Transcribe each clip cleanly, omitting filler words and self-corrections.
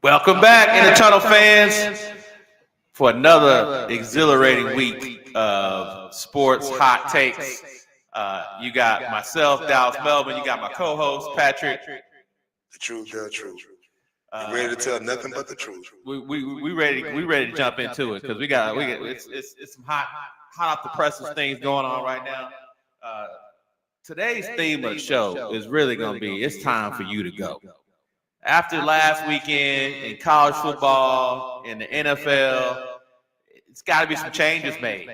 Welcome back, Intertunnel fans, for another exhilarating week of sports hot takes. You got myself, Dallas Melvin. You got my co-host, Patrick. The truth. You ready to tell nothing but the truth? We ready to jump into it because we got it's some hot off the presses things going on right now. Today's theme of the show is really going to be it's time for you to go. After last weekend in college football, in the NFL, it's got to be some changes made.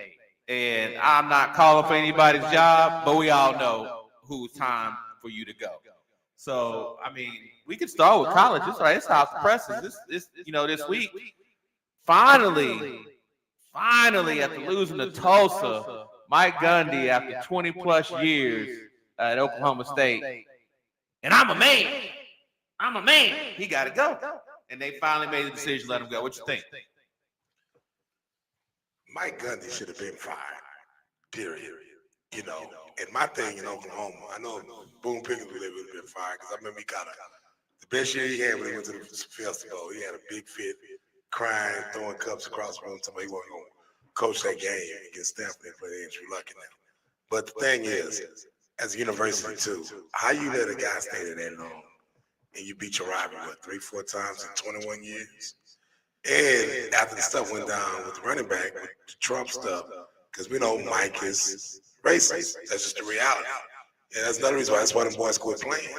And I'm not calling for anybody's job, but we all know who's time for you to go. So, I mean, we could start with college. It's right. It's off the presses. This week, finally, after losing to Tulsa, Mike Gundy, after 20-plus years at Oklahoma State, and I'm a man. He got to go. And they finally made the decision to let him go. What you think? Mike Gundy should have been fired, period. You know, and my thing in Oklahoma, I know Boone Pickens would have been fired because I remember he got the best year he had when he went to the festival. He had a big fit, crying, throwing cups across the room. Somebody wasn't going to coach that game against Stanford and play Andrew Luck in them. But the thing is, as a university too, how you let a guy stay there that long? And you beat your rival, 3-4 times in 21 years? And after the stuff went down with the running back, with the Trump stuff, because we know Mike is racist. That's just the reality. And that's another reason why that's why them boys quit playing.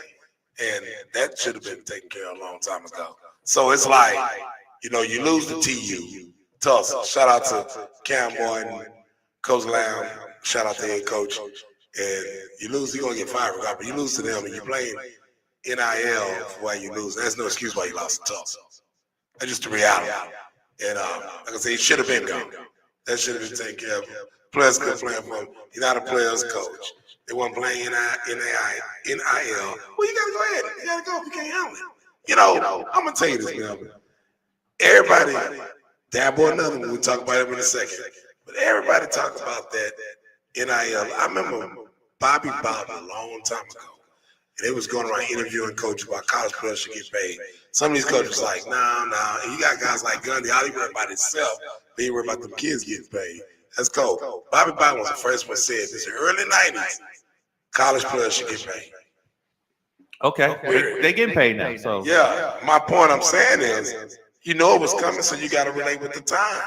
And that should have been taken care of a long time ago. So it's like, you lose to TU, Tulsa. Shout out to Cam Boyd, Coach Lamb. Shout out to head coach. And you lose, you're going to get fired regardless. But you lose to them and you're playing NIL for why you lose. There's no excuse why you lost to Tulsa. That's just the reality. And like I said, he should have been gone. That should have been taken care of. Players couldn't play for him. He's not a player's coach. They weren't playing NIL. Well, you got to go ahead. You got to go if you can't handle it. I'm going to tell you this, man. Everybody, dab or nothing, we'll talk about it in a second. But everybody talk about that NIL. I remember Bobby a long time ago. And they was going around interviewing coaches about college players should get paid. Some of these coaches was like, nah. And you got guys like Gundy, all he worried about himself, but he worried about them kids getting paid. That's cool. Bobby Bowden was the first one said this in the early 90s. College players should get paid. Okay. They getting paid now. So yeah. My point I'm saying is, it was coming, so you got to relate with the time.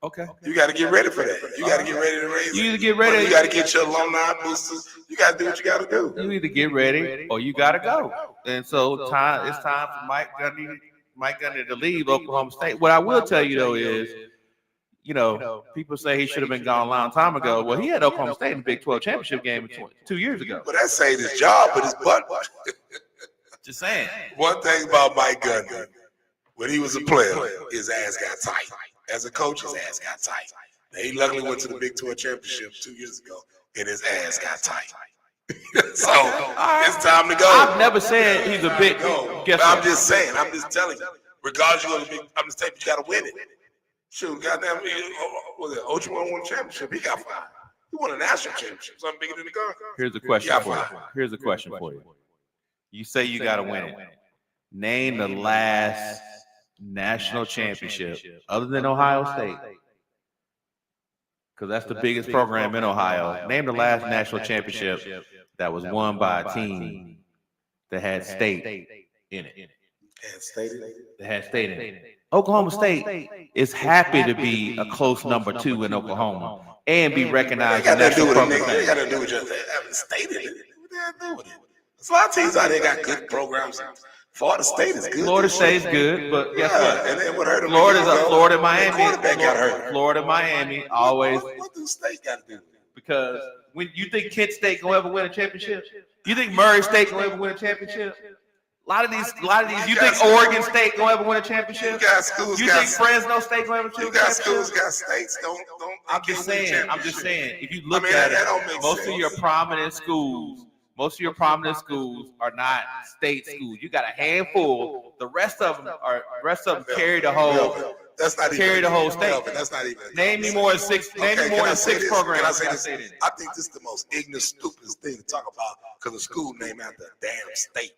Okay. You got to get ready for that. You got to get ready to raise it. You either get ready. You got to get your alumni boosters. You got to do what you got to do. You either get ready or you got to go. And so it's time for Mike Gundy to leave Oklahoma State. What I will tell you though is, people say he should have been gone a long time ago. Well, he had Oklahoma State in the Big 12 championship game 2 years ago. But that saved his job, but his butt. Just saying. One thing about Mike Gundy, when he was a player, his ass got tight. As a coach, his ass got tight. Now, he luckily went to the Big 12 championship 2 years ago, and his ass got tight. So it's time to go. I've never said he's a big. I'm just saying. I'm just telling you. Regardless, I'm just telling you, you got to win it. Shoot, goddamn, Ocho won a championship. He got fired. He won a national championship. Something bigger than the gun. Here's a question for you. You say you got to win it. Name the last national championship other than Ohio State, because that's the biggest program in Ohio. Name the last national championship that was won by a team that had state in it. That had state in it. Oklahoma State is happy to be a close number 2 in Oklahoma and be recognized as a national program. They got to do with just having state in it. What they got to do with it? There's a lot of teams out there got good programs. Florida State is good. Florida State is good, but guess what? And then what hurt them? Florida, Miami. Quarterback got hurt. Florida, Miami, always. What do State got to do? Because when you think Kent State gonna ever win a championship, you think Murray State gonna ever win a championship? A lot of these. You think Oregon State gonna ever win a championship? You got schools. You think Fresno State gonna ever win a championship? You got schools, got states. Don't. I'm just saying. If you look at it, most of your prominent schools. Most of your prominent schools are not state schools. You got a handful. The rest of them carry the whole. That's not carry even the whole state. That's not even. Name me more than six. Name me more than 6 programs. Can I say this? I think this is the most ignorant, stupidest thing to talk about because the school named after a damn state.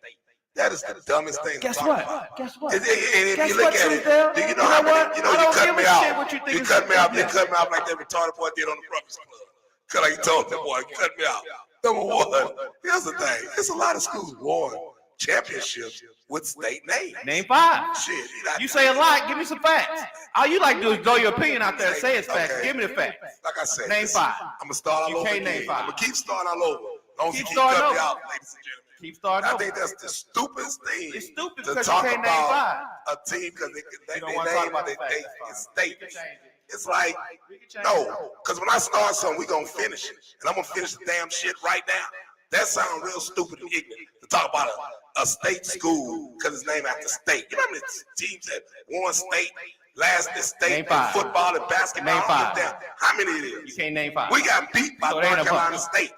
That is the dumbest thing. Guess to talk what? about. Guess what? And if Guess you look what, at it, Truesdale? do you know You how know many? what? You know, I you don't cut give me a out. shit what you think You is- cut me out. You Yeah. cut me out like that retarded boy did on the Breakfast Club. Cause like you told them, boy, you cut me out. Number one, here's the thing. There's a lot of schools won championships with state names. Name 5. Shit, You say a lot. Give me some facts. All you like to do is throw your opinion out there and say it's facts. Okay. Give me the facts. Like I said, Name 5. I'm gonna start all You over can't again. name 5. I'm gonna keep starting all over. Don't Keep keep starting cutting me over. out, ladies and gentlemen. Keep starting I over. think that's the stupidest thing It's stupid to because you talk can't name about 5. a team because they don't wanna talk about the facts, it's that's fine. state. We can change it. It's like, We can change no, because when I start something, we gonna finish it. And I'm gonna finish the damn shit right now. That sounds real stupid and ignorant to talk about a state school because it's named after state. You know how many teams that won state, last in state Name in 5. football and basketball? Name 5. How many it You is? can't name 5. We got beat by So it ain't North a Carolina bunch. State.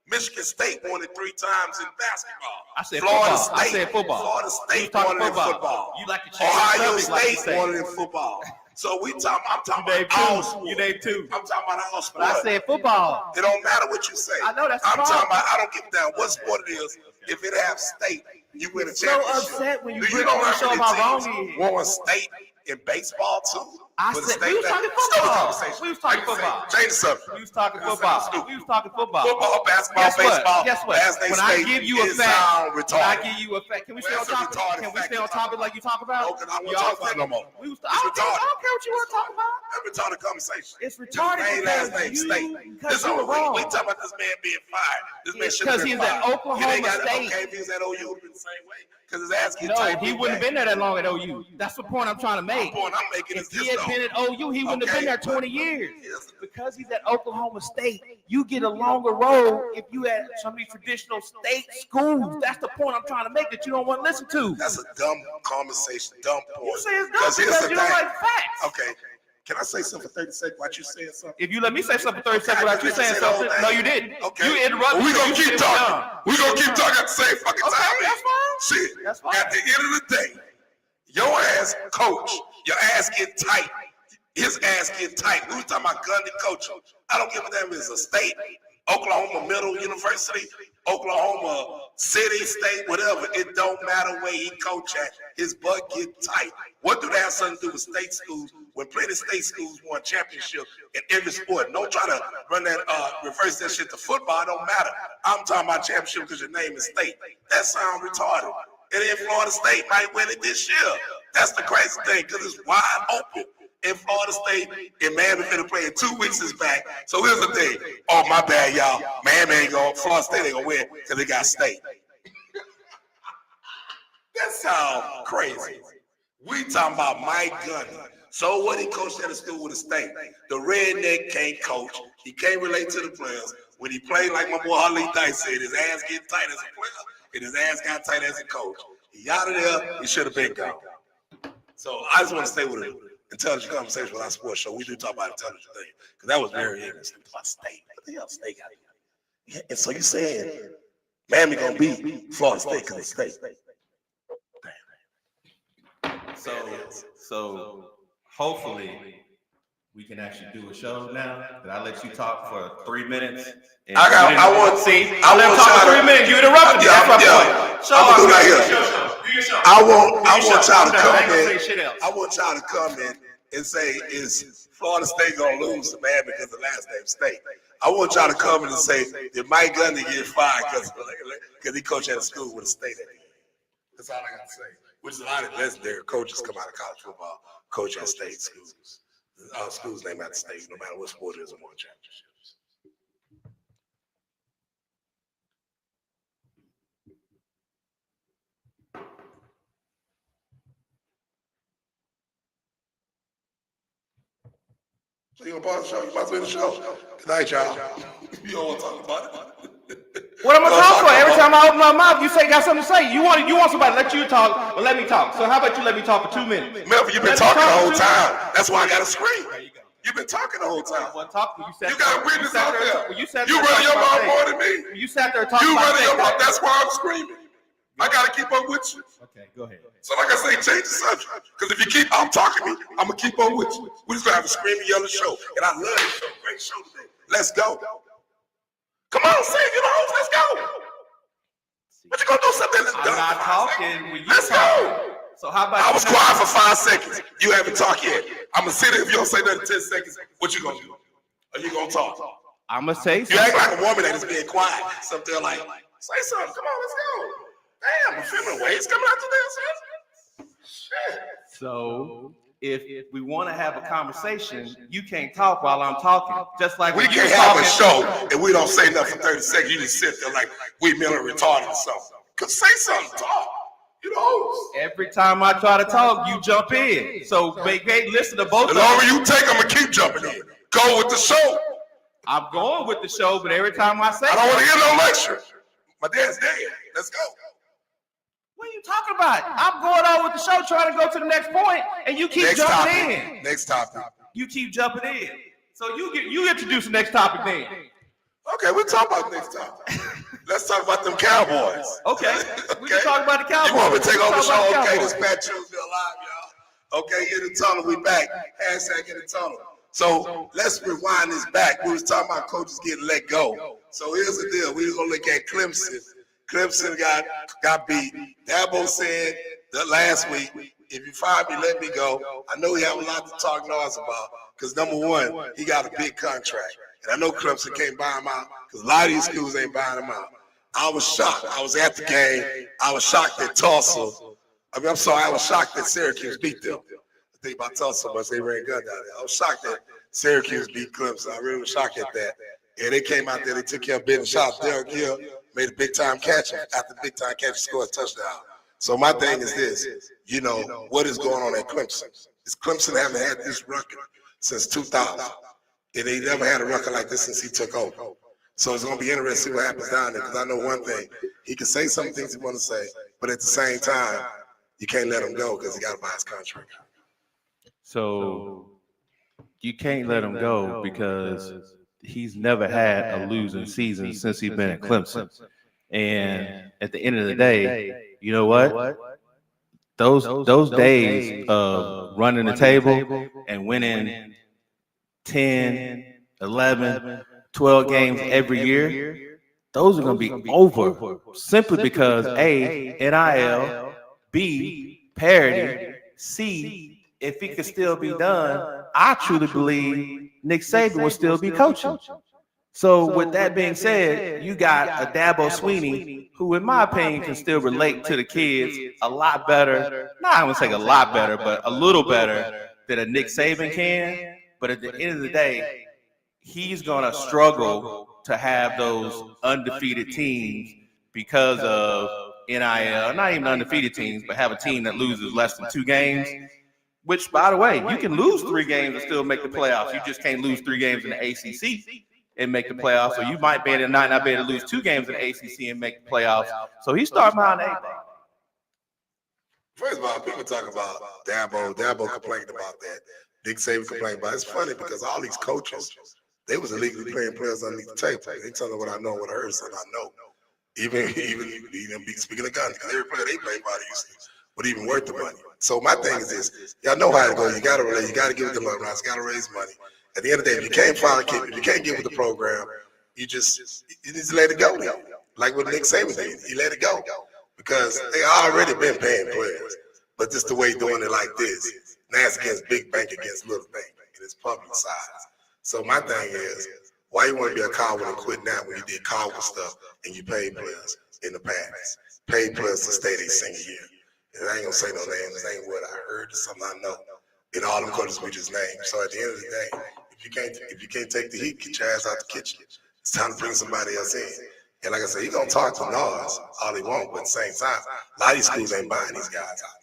Michigan State won it 3 times in basketball. I said Florida football. State. I said football. Florida You State talking won it in football. football. You like to change Ohio the subject like you State say. won it in football. So I'm talking You about all name 2. sports. You name 2. I'm talking about all But sports. I said football. It don't matter what you say. I know that's the I'm problem. talking about. I don't give a damn what sport it is. If it have state, you win a So championship. upset when you Do bring know up how and show many how wrong teams he is. won state in baseball too? I With a said state we was talking name? Start the football. conversation. We was talking Like you say, football. Change the subject. We was talking That sounds football. stupid. We was talking football. Football, basketball, Guess what? baseball. Guess what? Last name When I state, give you a it fact, sound when I retarded. give you a fact, can we stay Well, on that's a topic? retarded Can we fact stay on you're talking topic like you talk about? No, 'cause I won't Y'all talk about it no said- more. We was, It's I don't care what you want to talk about. That retarded conversation. It's Just retarded name last because name you- state. because This you were whole week, wrong. we talking about this man being fired. This man should Because have he been was at fired. Oklahoma It ain't got- State. Okay, if he was at OU, it would have been the same way. Because his ass get No, tight. he wouldn't have been there that long at OU. That's the point I'm trying to The make. point I'm making is If he this had though. been at OU, he wouldn't have Okay, been there but 20 years. here's- Because he's at Oklahoma State, you get a longer road if you had some of these traditional state schools. That's the point I'm trying to make that you don't want to listen to. That's a dumb conversation, dumb point. You say it's dumb here's because the you don't thing. like facts. Okay, can I say something for 30 seconds while you saying something? If you let me say something 30 seconds without you saying something, no, you didn't. Okay. You interrupted. Well, we gonna You keep said talking. dumb. We gonna keep talking at the same fucking Okay, time. that's fine. Shit. That's fine. At the end of the day, your ass coach, your ass get tight. His ass get tight. We was talking about Gundy coaching. I don't give a damn if it's a state, Oklahoma Middle University, Oklahoma City, state, whatever. It don't matter where he coach at. His butt get tight. What do that have something to do with state schools? When plenty of state schools won championship in every sport. Don't try to run that, reverse that shit to football. It don't matter. I'm talking about championship because your name is state. That sounds retarded. And then Florida State might win it this year. That's the crazy thing because it's wide open. In Florida State, and Miami finna play in 2 weeks is back. So here's the thing. Oh, my bad, y'all. Miami ain't going, Florida State ain't gonna win because they got state. That sounds crazy. We talking about Mike Gundy. So what, he coached at a school with a state. The redneck can't coach. He can't relate to the players. When he played, like my boy Harley Dice said, his ass get tight as a player, and his ass got tight as a coach. He out of there, he should have been gone. So I just want to stay with an intelligent conversation with our sports show. We do talk about intelligent things, because that was very interesting. About state. What the hell state got here? And so you saying Miami gonna beat Florida State because it's state. So hopefully we can actually do a show now. That I let you talk for 3 minutes. And I want see. I let him want talk y'all for to- 3 minutes. You interrupted me. Yeah, That's my yeah. point. Show I'm gonna do us. that here. Do your show. I want y'all to I'm done. I come ain't gonna in. say shit else. I want y'all to come in and say, is Florida State gonna lose to Miami because the last name State? I want y'all to come in and say, did Mike Gundy get fired because he coached at a school with a state at it? That's all I gotta say. Which is a lot of legendary coaches come out of college football, coach at state schools. Schools named after state, no matter what sport it is, and won championships. So you gonna pause the show? You about to end the show? Good night, y'all. You don't want to talk about it. What am I Don't talking talk for? Every about- time I open my mouth, you say you got something to say. You want somebody to let you talk, but let me talk. So how about you let me talk for 2 minutes? Melvin, you've been Let me talking the talk whole for 2 time. minutes. That's why I got to scream. There you go. You've been talking the whole time. One talk when you sat You got there- witness sat out there- there. when you sat You there running your talking about mouth more things. than me. When you sat there talking You about running your things. mouth. That's why I'm screaming. I got to keep up with you. Okay, go ahead. So like I say, change the subject. Because if you keep out talking to me, I'm going to keep on with you. We're just going to have a screaming yellow show. And I love this show. Great show today. Let's go. Come on, say it, you know, let's go. But you gonna do something that's I'm dumb. not talking when you Let's go. So how about I was quiet for 5 seconds. You haven't talked yet. I'm gonna sit there. If you don't say nothing in 10 seconds, what you gonna do? Are you gonna talk? I'm gonna say You something. act like a woman that is being quiet. Something like, say something. Come on, let's go. Damn, I'm feeling waves coming out today. Shit. So if we want to have a conversation, you can't talk while I'm talking. Just like We when can't you're have a talking. show and we don't say nothing for 30 seconds. You just sit there like we mentally retarded or something. Cause say something, talk. You know. Every time I try to talk, you jump in. So hey, listen to both. The longer you take, I'm gonna keep jumping in. Go with the show. I'm going with the show, but every time I say, I don't want to hear no lecture. My dad's dead. Let's go. what are you talking about? I'm going on with the show, trying to go to the next point, and you keep Next jumping topic. in. Next topic. You keep jumping in. So you introduce the next topic then. Okay, we'll talk about next topic. Let's talk about them Cowboys. Okay. We can talk about the Cowboys. You want me to take over the Talk about show? the Okay, Cowboys. this Pat Tuesday alive, y'all. Okay, in the tunnel, we back. Hashtag in the tunnel. So let's rewind this back. We was talking about coaches getting let go. So here's the deal. We was gonna look at Clemson. Clemson got beat. Dabo said that last week, if you fire me, let me go. I know he have a lot to talk noise about because number one, he got a big contract. And I know Clemson can't buy him out because a lot of these schools ain't buying him out. I was shocked. I was at the game. I was shocked that Tulsa. I'm sorry. I was shocked that Syracuse beat them. I think about Tulsa, but they ran gun down there. I was shocked that Syracuse beat Clemson. I really was shocked at that. And they came out there. They took care of business. Shots. Derek Hill made a big time catch. After the big time catch, he scored a touchdown. So my thing is this. You know, what is going on at Clemson? Is Clemson haven't had this record since 2000. And they never had a record like this since he took over. So it's going to be interesting to see what happens down there because I know one thing. He can say some things he want to say, but at the same time, you can't let him go because he got to buy his contract. So you can't let him go because he's never had a losing season since he's been at Clemson. And at the end of the day, you know what? Those days of running the table and winning 10, 11, 12 games every year, those are going to be over simply because A, NIL, B, parity, C, if it could still be done, I truly believe Nick Saban will still be coaching. So with that being said, you got a Dabo Swinney who, in my opinion, can still relate to the kids a lot better. Not I would say a lot better, but a little better than a Nick Saban can. But at the end of the day, he's going to struggle to have those undefeated teams because of NIL. Not even undefeated teams, but have a team that loses less than 2 games. Which, by the way, you can lose 3 games and still make the playoffs. You just can't lose 3 games in the ACC and make the playoffs. So you might be able to not be able to lose 2 games in the ACC and make the playoffs. So he's starting behind 8. First of all, people talk about Dabo. Dabo complained about that. Nick Saban complained about it. It's funny because all these coaches, they was illegally playing players underneath the table. They tell them what I know, what I heard, and I know. Even speaking of guns, because every player they play by would even worth the money. So my thing is this: y'all know how it goes. You got to relate. You got to give it the love. You got to raise money. At the end of the day, if you can't find a kid, if you can't get with the program, you need to let it go. Like what Nick Saban did, he let it go because they already been paying players, but just the way doing it like this. Now it's against big bank against little bank in its public size. So my thing is, why you want to be a coward and quit now when you did coward stuff and you paid players in the past? Paid players to stay their senior year. And I ain't gonna say no names. This ain't what I heard. It's something I know. In all them coaches we just named. So at the end of the day, if you can't take the heat, get your ass out the kitchen. It's time to bring somebody else in. And like I said, he gonna talk to Nas all he wants, but at the same time, a lot of these schools ain't buying these guys out.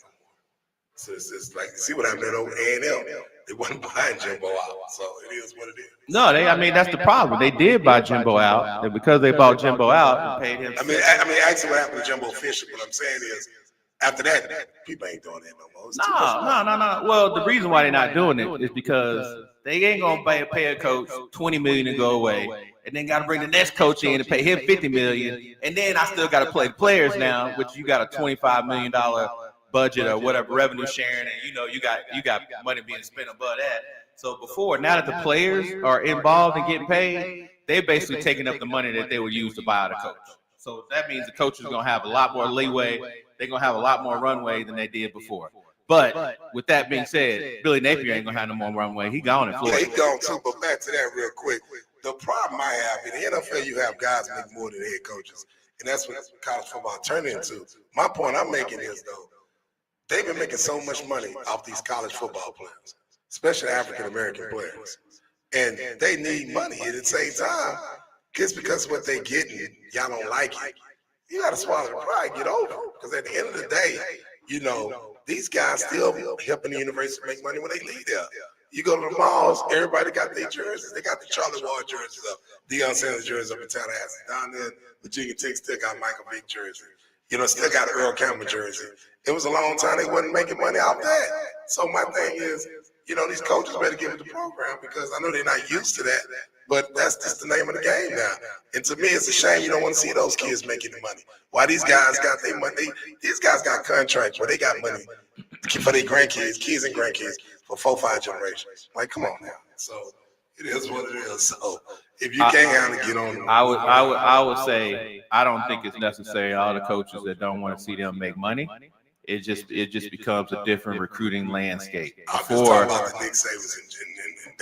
So it's like, see what happened over A&M. They wasn't buying Jimbo out. So it is what it is. No, that's the problem. They did buy Jimbo out, and because they bought Jimbo out and paid him. I mean, actually, what happened to Jimbo Fisher? What I'm saying is, after that, people ain't doing that no more. No. Well, the reason why they're not doing it is because they ain't gonna pay a coach $20 million to go away, and then got to bring the next coach in and pay him $50 million, and then I still got to play the players now, which you got a $25 million budget or whatever revenue sharing, and you got money being spent above that. So now that the players are involved in getting paid, they're basically taking up the money that they would use to buy out a coach. So that means the coaches are going to have a lot more leeway. They're going to have a lot more runway than they did before. But with that being said, Billy Napier ain't going to have no more runway. He gone in Florida. Yeah, he gone too. But back to that real quick. The problem I have in the NFL, you have guys make more than head coaches. And that's what college football turned into. My point I'm making is, though, they've been making so much money off these college football players, especially African-American players. And they need money. At the same time, just because what they getting, y'all don't like it. You got to swallow the pride, get over it. Because at the end of the day, these guys still helping the university make money when they leave there. You go to the malls, everybody got their jerseys. They got the Charlie Ward jerseys up, Deion Sanders jerseys up in Tallahassee. Down there, Virginia Tech still got Michael Vick jersey. Still got Earl Campbell jersey. It was a long time they wasn't making money off that. So my thing is, these coaches better get with the program because I know they're not used to that, but that's just the name of the game now. And to me, it's a shame you don't want to see those kids making the money. Why these guys got their money? These guys got contracts where they got money for their grandkids, kids and grandkids for 4-5 generations. Like, come on now. So it is what it is. So if you can't handle it, get on. I would say I don't think it's necessary. All the coaches that don't want to see them make money. It just becomes a different recruiting landscape. I'm just talking about the Nick Sabans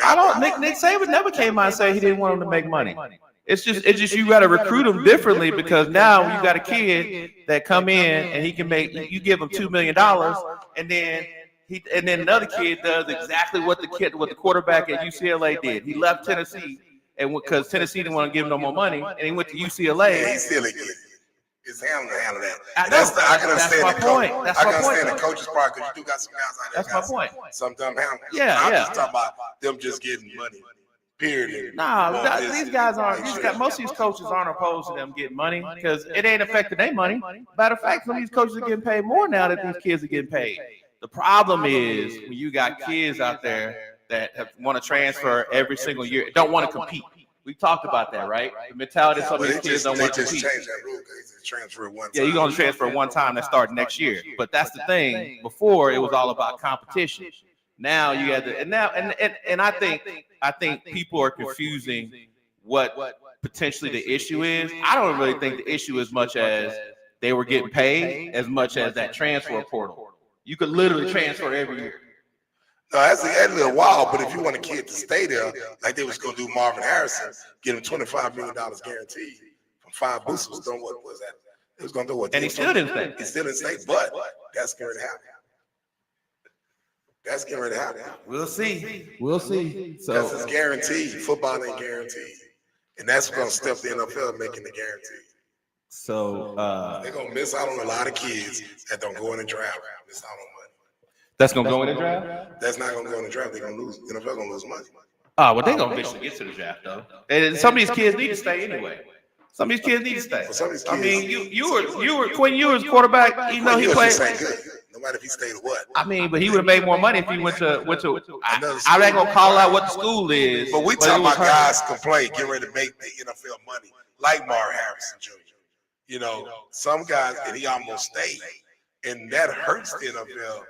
and Nick Saban never came out and said he didn't want them to make money. It's just you got to recruit them differently because now you got a kid that come in and he can you give him $2 million and then another kid does exactly what the quarterback at UCLA did. He left Tennessee and because Tennessee didn't want to give him no more money and he went to UCLA. Yeah, he still ain't getting it. It's handling that. I can understand the coach. I can understand the coach's part because you do got some guys out there. That's my point. Some dumb handling. Yeah, I'm just talking about them just getting money. Period. These guys aren't. Most of these coaches aren't opposed to them getting money because it ain't affecting their money. Matter of fact, some of these coaches are getting paid more now that these kids are getting paid. The problem is when you got kids out there that want to transfer every single year, don't want to compete. We talked about that, right? The mentality of some of these kids don't want to compete. They just changed that rule because they transfer one time. Yeah, you're going to transfer one time that starts next year. But that's the thing. Before, it was all about competition. Now you got and I think people are confusing what potentially the issue is. I don't really think the issue as much as they were getting paid as much as that transfer portal. You could literally transfer every year. No, that's a little wild, but if you want a kid to stay there, like they was going to do Marvin Harrison, give him $25 million guaranteed from 5 boosters. What was that? It was going to do what? And he still didn't stay. He still didn't stay, but that's going to happen. That's getting ready to happen. We'll see. So that's it's guaranteed. Football ain't guaranteed. And that's what's going to step the NFL making the guarantee. So they're going to miss out on a lot of kids that don't go in the draft. Miss out on money. That's going to go in the draft? That's not going to go in the draft. They're going to lose. The NFL going to lose money. Oh, well, they're going to eventually get to the draft, though. And some of these kids need to stay anyway. Some of these kids need to stay. I mean, you were Quinn Ewers quarterback. You know he played. No matter if he stayed or what. I mean, but he would have made more money if he went to. I ain't gonna call out what the school is. But we talking about guys complain, getting ready to make the NFL money, like Marvin Harrison Jr. Some guys, and he almost stayed, and that hurts the NFL.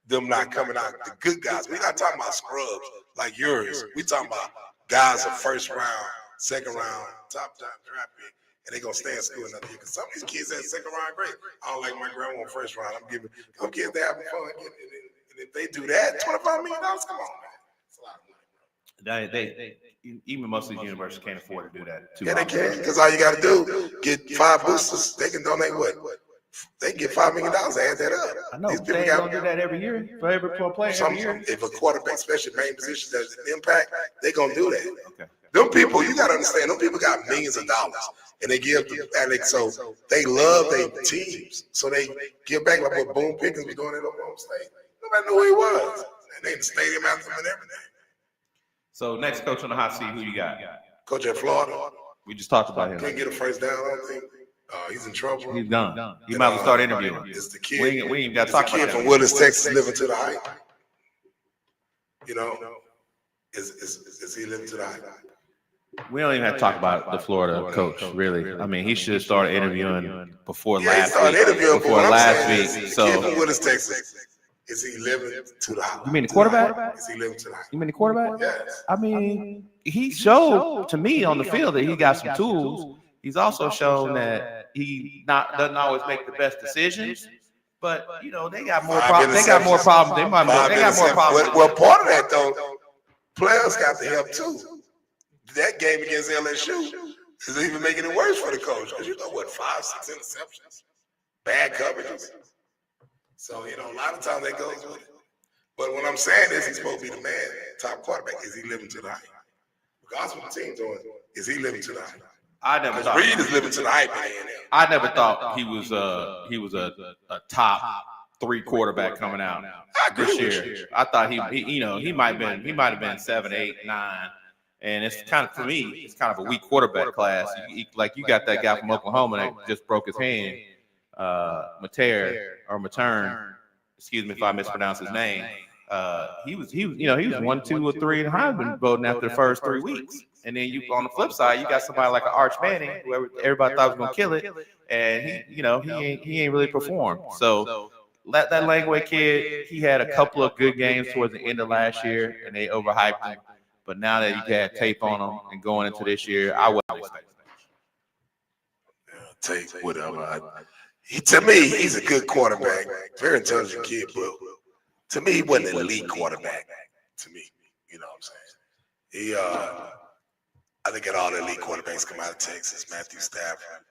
Them not coming out, the good guys. We're not talking about scrubs like yours. We talking about guys of first round, second round, top draft pick. And they're going to stay in school another year. Because some of these kids at second round, great. I don't like my grandma first round. I'm giving them kids, they having fun. And if they do that, $25 million, come on, man. It's a lot of money. Even most of these universities can't afford to do that. Yeah, they can. Because all you got to do, get 5 boosters. They can donate what? They can get $5 million and add that up. I know. These people got to do that every year for every player every year. If a quarterback, especially main position, does an impact, they're going to do that. Okay. Them people, you got to understand, them people got millions of dollars. And they give Alex, so they love their teams. So they give back like what Boone Pickens was doing at Oklahoma State. Nobody knew who he was. And they in the stadium after him and everything. So next coach on the hot seat, who you got? Coach at Florida. We just talked about him. Can't get a first down, I don't think. He's in trouble. He's done. You might as well start interviewing. It's the kid. We ain't got to talk about the kid from Willis, Texas, living to the height. Is he living to the height? We don't even have to talk about the Florida coach, really. I mean, he should have started interviewing before last week. So, from Willis, Texas, is he living to the height? You mean the quarterback? Is he living to the height? You mean the quarterback? Yes. I mean, he showed to me on the field that he got some tools. He's also shown that he doesn't always make the best decisions. But you know, they got more Five problems. They got more problems. They got more problems. Well, part of that though, players got the help too. That game against LSU is even making it worse for the coach because you know what, 5, 6 interceptions, bad coverages. So you know, a lot of times that goes with it. But what I'm saying is, he's supposed to be the man, top quarterback. Is he living to the hype? Regardless of what the team's doing, is he living to the hype? I never thought Reed is living to the hype. I never thought he was a top 3 quarterback coming out this year. I thought he might have been 7, 8, 9, and it's kind of, for me, it's kind of a weak quarterback class. Like you got that guy from Oklahoma that just broke his hand, Matern. Excuse me if I mispronounce his name. He was 1, 2, or 3 in the Heisman voting after the first 3 weeks. And then you, on the flip side, you got somebody like an Arch Manning, who everybody thought was gonna kill it, and he ain't really performed. So that Langway kid, he had a couple of good games towards the end of last year, and they overhyped him. But now that you had tape on him and going into this year, I wouldn't expect that. Tape, whatever. To me, he's a good quarterback, very intelligent kid, but to me, he wasn't an elite quarterback. To me, you know what I'm saying? I think all the elite quarterbacks come out of Texas. Matthew Stafford,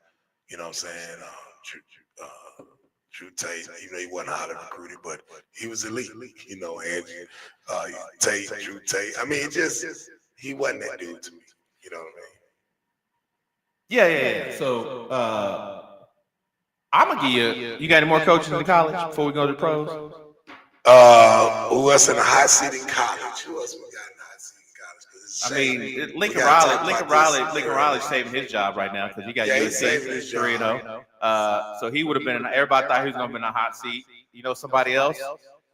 you know what I'm saying? Drew Tate, even though he wasn't highly recruited, but he was elite. You know, Andrew Tate, Drew Tate. I mean, he wasn't that dude to me. You know what I Yeah. mean? So I'm gonna give you. You got any more coaches in college before we go to the pros? Who else in the hot seat in college? Who else we got in the hot seat in college? I mean, Lincoln Riley's saving his job right now because he got USC 3-0. So he would have been. Everybody thought he was gonna be in a hot seat. You know, somebody else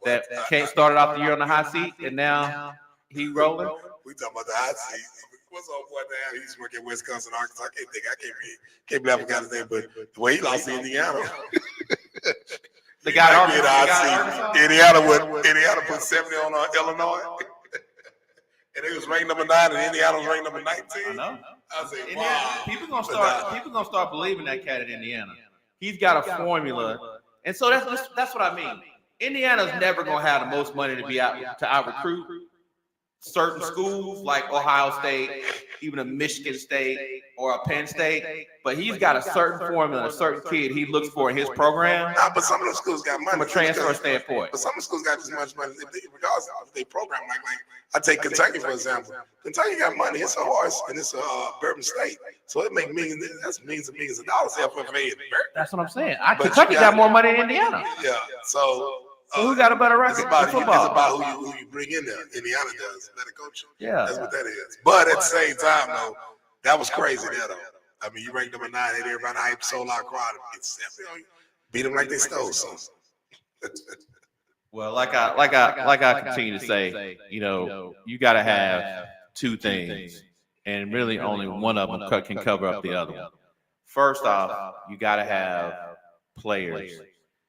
that started off the year on the hot seat and now he rolling. We talking about the hot seat. What's up, boy? Now he's working at Wisconsin, Arkansas. I can't believe I forgot his name, but the way he lost to Indiana. The guy at Indiana put 70 on Illinois. And they was ranked number 9, and Indiana was ranked number 19. I know. I say, wow. People gonna start believing that cat at Indiana. He's got a formula, and so that's what I mean. Indiana's never gonna have the most money to out recruit certain schools like Ohio State, even a Michigan State or a Penn State, but he's got a certain formula, a certain kid he looks for in his program. But some of the schools got money from a transfer standpoint. But some of the schools got as much money, regardless of their program. Like I take Kentucky for example. Kentucky got money. It's a horse, and it's a Bourbon State, so it makes millions. That's millions and millions of dollars. FFA. That's what I'm saying. Kentucky got more money than Indiana. Yeah. So who got a better record? It's about who you bring in there. Indiana does better coaching. Yeah, that's what that is. But at the same time, though, that was crazy there, though. I mean, you ranked number 9, and everybody hype, sold out crowd, beat them like they stole something. Well, like I continue to say, you know, you got to have 2 things, and really only one of them can cover up the other one. First off, you got to have players.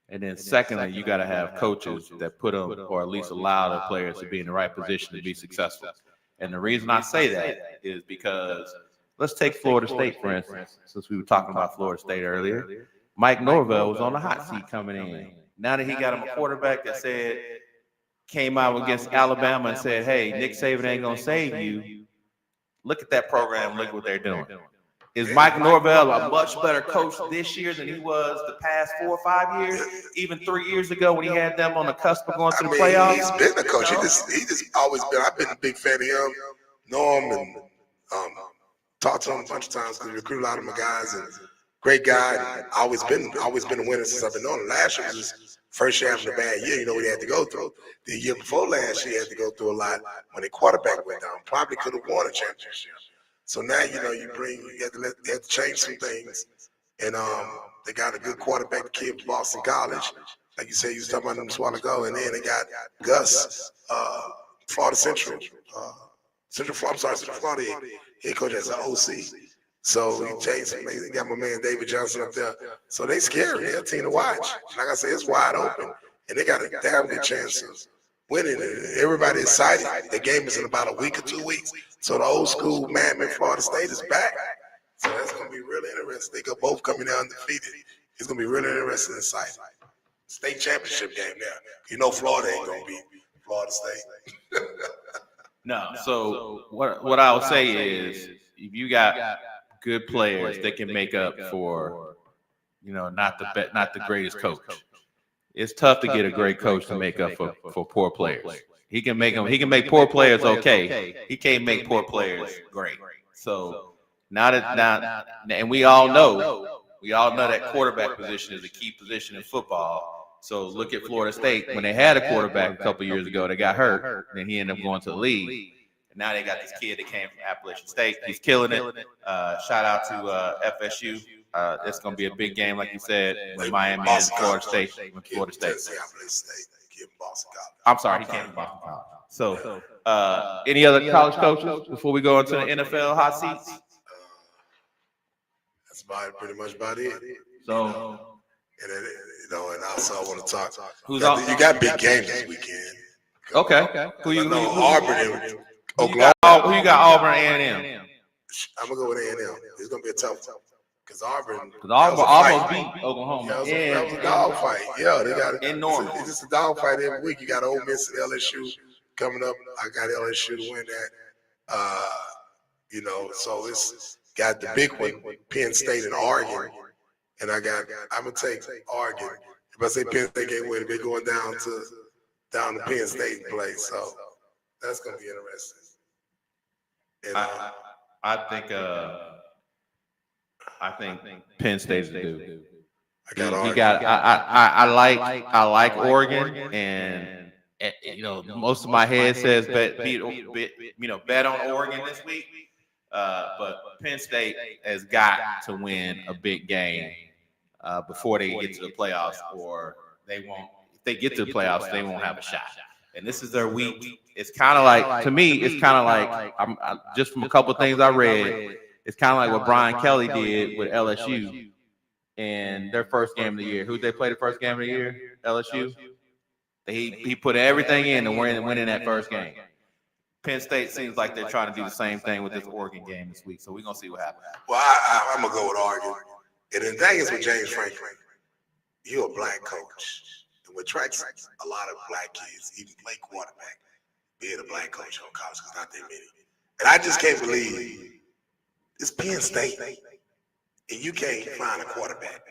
And then secondly, you got to have coaches that put them, or at least allow the players to be in the right position to be successful. And the reason I say that is because let's take Florida State, for instance, since we were talking about Florida State earlier. Mike Norvell was on the hot seat coming in. Now that he got him a quarterback that came out against Alabama and said, hey, Nick Saban ain't going to save you. Look at that program. Look what they're doing. Is Mike Norvell a much better coach this year than he was the past 4 or 5 years? Even 3 years ago when he had them on the cusp of going to the playoffs? He's been a coach. He just always been. I've been a big fan of him. Know him and talked to him a bunch of times because he recruited a lot of my guys and great guy. Always been a winner since I've been knowing him. Last year was his first year having a bad year. You know what he had to go through. The year before last year, he had to go through a lot when the quarterback went down. Probably could have won a championship. So now, you know, you have to change some things. And they got a good quarterback kid from Boston College. Like you said, you was talking about them a while ago. And then they got Gus, Florida Central Florida head coach as an OC. So he changed some things. They got my man David Johnson up there. So they scary. They're a team to watch. Like I said, it's wide open. And they got a damn good chance of winning. Everybody excited. The game is in about a week or 2 weeks. So the old school Madman Florida State is back. So that's going to be really interesting. They go both coming down undefeated. It's going to be really interesting in sight. State championship game there. You know Florida ain't going to beat Florida State. No. So what I would say is, if you got good players, they can make up for, not the greatest coach. It's tough to get a great coach to make up for poor players. He can make poor players okay. He can't make poor players great. So and we all know that quarterback position is a key position in football. So look at Florida State. When they had a quarterback a couple years ago, they got hurt, and he ended up going to the league. And now they got this kid that came from Appalachian State. He's killing it. Shout out to FSU. It's going to be a big game, like you said, with Miami and Florida State. I'm sorry, he came from Boston College. So, any other college coaches before we go into the NFL hot seats? That's pretty much about it. So, and also I want to talk. You got big games this weekend. Okay. Who you Auburn and Oklahoma. Who you got? Auburn and A&M. I'm gonna go with A&M. It's gonna be a tough one because Auburn almost beat Oklahoma. That was a dog fight. Yeah, they got in Norman. It's just a dog fight every week. You got Ole Miss and LSU coming up. I got LSU to win that. So it's got the big one, Penn State and Oregon. And I'm gonna take Oregon. If I say Penn State can't win, they're going down to Penn State and play. So that's gonna be interesting. And, I think Penn State's the dude. I like Oregon, and most of my head says bet on Oregon this week. But Penn State has got to win a big game before they get to the playoffs, or they won't. If they get to the playoffs, they won't have a shot. And this is their week. It's kind of like, to me, it's kind of like, just from a couple of things I read, it's kind of like what Brian Kelly did with LSU in their first game of the year. Who they played the first game of the year? LSU. He put everything in to win that first game. Penn State seems like they're trying to do the same thing with this Oregon game this week, so we're gonna see what happens. Well, I'm gonna go with Oregon. And the thing is with James Franklin, you're a black coach. And what attracts a lot of black kids, even play quarterback, being a black coach on college, because not that many. And I just can't believe it's Penn State, and you can't find a quarterback.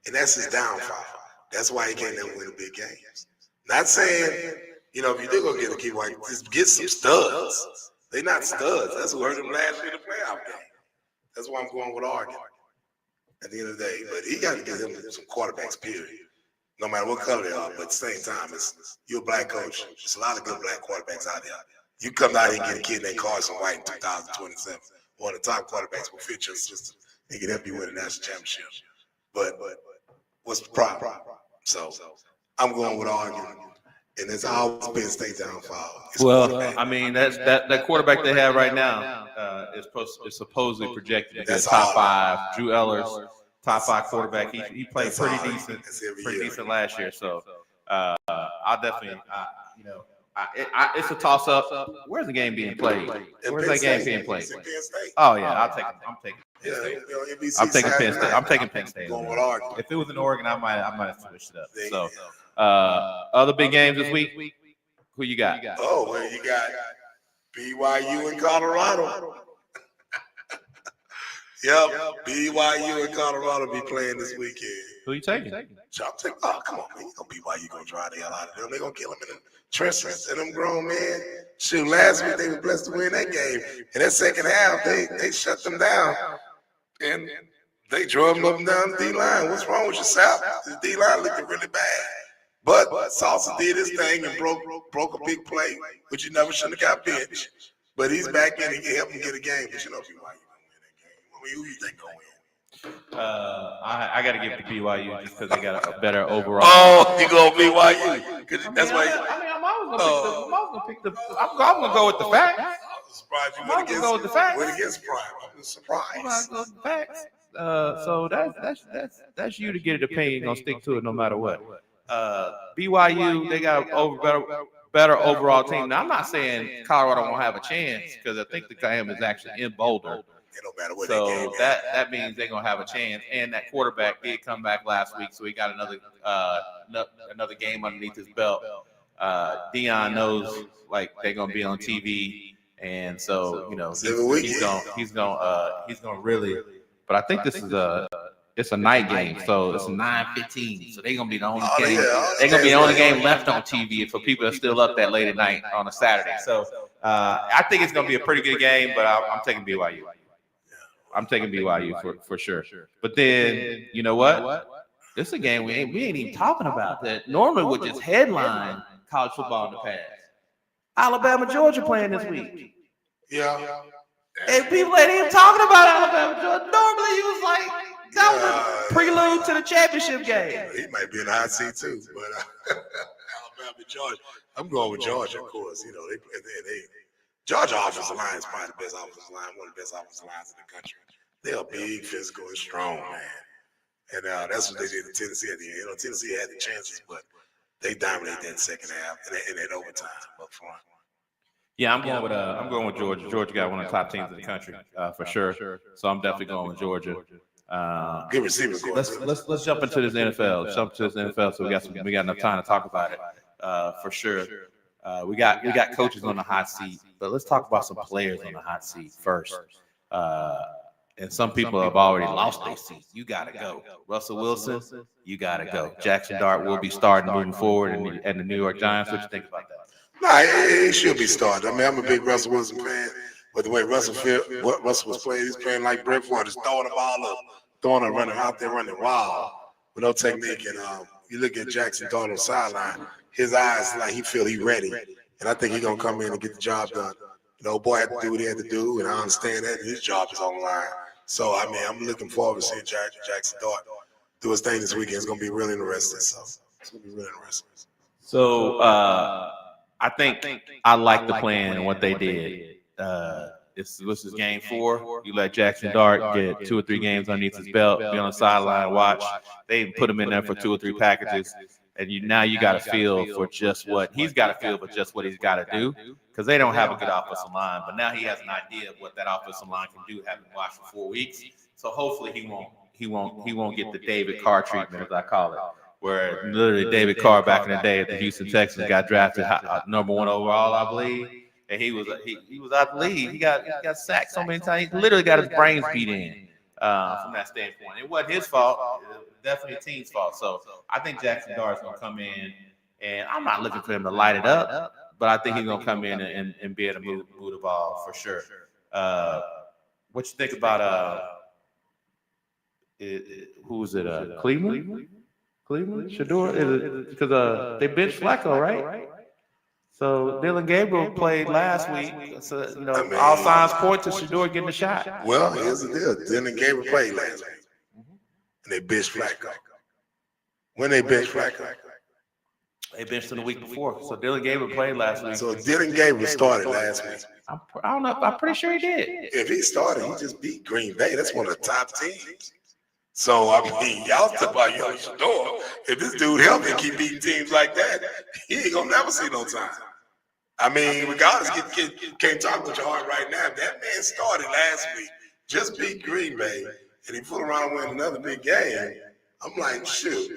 And that's his downfall. That's why he can't never win the big games. Not saying, if you do go get a key white, just get some studs. They're not studs. That's what hurt them last year in the playoff game. That's why I'm going with Oregon at the end of the day. But he got to give him some quarterbacks, period. No matter what color they are. But at the same time, you're a black coach. There's a lot of good black quarterbacks out there. You come out here and get a kid named Carson White in 2027. One of the top quarterbacks will fit your system. He can help you win a national championship. But what's the problem? So I'm going with Oregon. And it's always Penn State downfall. I mean, that quarterback they have right now is supposedly projected to be a top 5. Drew Ellers, top 5 quarterback. He played pretty decent last year. So I'll definitely, it's a toss up. Where's the game being played? Where's that game being played? Oh yeah, I'm taking Penn State. I'm taking Penn State. If it was in Oregon, I might have switched it up. So. Other big games this week. Who you got? Oh, well, you got BYU and Colorado. Yep, BYU and Colorado be playing this weekend. Who you taking? Oh, come on, man. You know BYU gonna drive the hell out of them. They gonna kill them in the trenches. And them grown men. Shoot, last week they were blessed to win that game. In that second half, they shut them down. And they drove them up and down the D-line. What's wrong with your South? The D-line looking really bad. But Salsa did his thing and broke a big play, which he never shouldn't have got benched. But he's back in and can help him get a game. But BYU gonna win that game. I mean, who you think gonna win? I got to give it to BYU just because they got a better overall. Oh, you go BYU? That's why. I'm gonna go with the facts. I'm surprised you went against Prime. I'm surprised. I'm gonna go with the facts. So that's you to get it opinion. Gonna stick to it no matter what. BYU, they got better overall team. Now, I'm not saying Colorado won't have a chance because I think the game is actually in Boulder. It don't matter what So they game. that means they're gonna have a chance. And that quarterback did come back last week, so he got another game underneath his belt. Dion knows like they're gonna be on TV, and so he's gonna really. But I think this is it's a night game, so it's 9:15. So they're gonna be the only game. They're gonna be the only game left on TV for people that are still up that late at night on a Saturday. So I think it's gonna be a pretty good game, but I'm taking BYU. I'm taking BYU for sure. But then you know what? This is a game we ain't even talking about that normally would just headline college football in the past. Alabama, Georgia playing this week. Yeah. And people ain't even talking about Alabama, Georgia. Normally you was like, that was a prelude to the championship game. He might be in the hot seat too, but Alabama, Georgia. I'm going with Georgia, of course. You know, they Georgia offensive line is probably the best offensive line, one of the best offensive lines in the country. They're big, physical, and strong, man. And that's what they did to Tennessee at the end. You know, Tennessee had the chances, but they dominated that second half and that overtime up front. Yeah, I'm going with Georgia. Georgia got one of the top teams in the country for sure. So I'm definitely going with Georgia. Good receiver. Let's jump into this NFL. So we got enough time to talk about it for sure. We got coaches on the hot seat, but let's talk about some players on the hot seat first. And some people have already lost their seats. You got to go. Russell Wilson, you got to go. Jackson Dart will be starting moving forward in the New York Giants. What you think about that? Nah, he should be starting. I mean, I'm a big Russell Wilson fan, but the way Russell was playing, he's playing like Brett Favre, just throwing the ball up, running out there, running wild with no technique. And you look at Jackson Dart on the sideline, his eyes like he feel he ready, and I think he's gonna come in and get the job done. You know, boy had to do what he had to do, and I understand that. And his job is on the line. So, I mean, I'm looking forward to seeing Jackson Dart do his thing this weekend. It's going to be really interesting. So, it's going to be really interesting. So, I think I like the plan and what they did. This is game 4. You let Jackson Dart get 2 or 3 games underneath his belt, be on the sideline, watch. They even put him in there for 2 or 3 packages. And now you got to feel for just what he's got to feel, but just what he's got to do, because they don't have a good offensive line. But now he has an idea of what that offensive line can do, having watched for 4 weeks. So hopefully he won't get the David Carr treatment, as I call it, where literally David Carr back in the day at the Houston Texans got drafted number 1 overall, I believe, and he was out the league. He got sacked so many times. He literally got his brains beat in. From that standpoint, it wasn't his fault. It was definitely a team's fault. So I think Jackson Dart is going to come in, and I'm not looking for him to light it up, but I think he's going to come in and be able to move the ball for sure. What you think about who is it? Cleveland, Shedeur? Because they benched Flacco, right? So Dylan Gabriel played last week. So all signs point to Shedeur getting a shot. Well, here's the deal: Dylan Gabriel played last week, and they benched Flacco. When they benched Flacco, they benched him the week before. So Dylan Gabriel played last week. So Dylan Gabriel started last week. I don't know. I'm pretty sure he did. If he started, he just beat Green Bay. That's one of the top teams. So, I mean, y'all talk about Shedeur. If this dude healthy and keep beating teams like that, he ain't going to never see no time. I mean, regardless, can't talk with your heart right now. If that man started last week, just beat Green Bay, and he fooled around and win another big game, I'm like, shoot.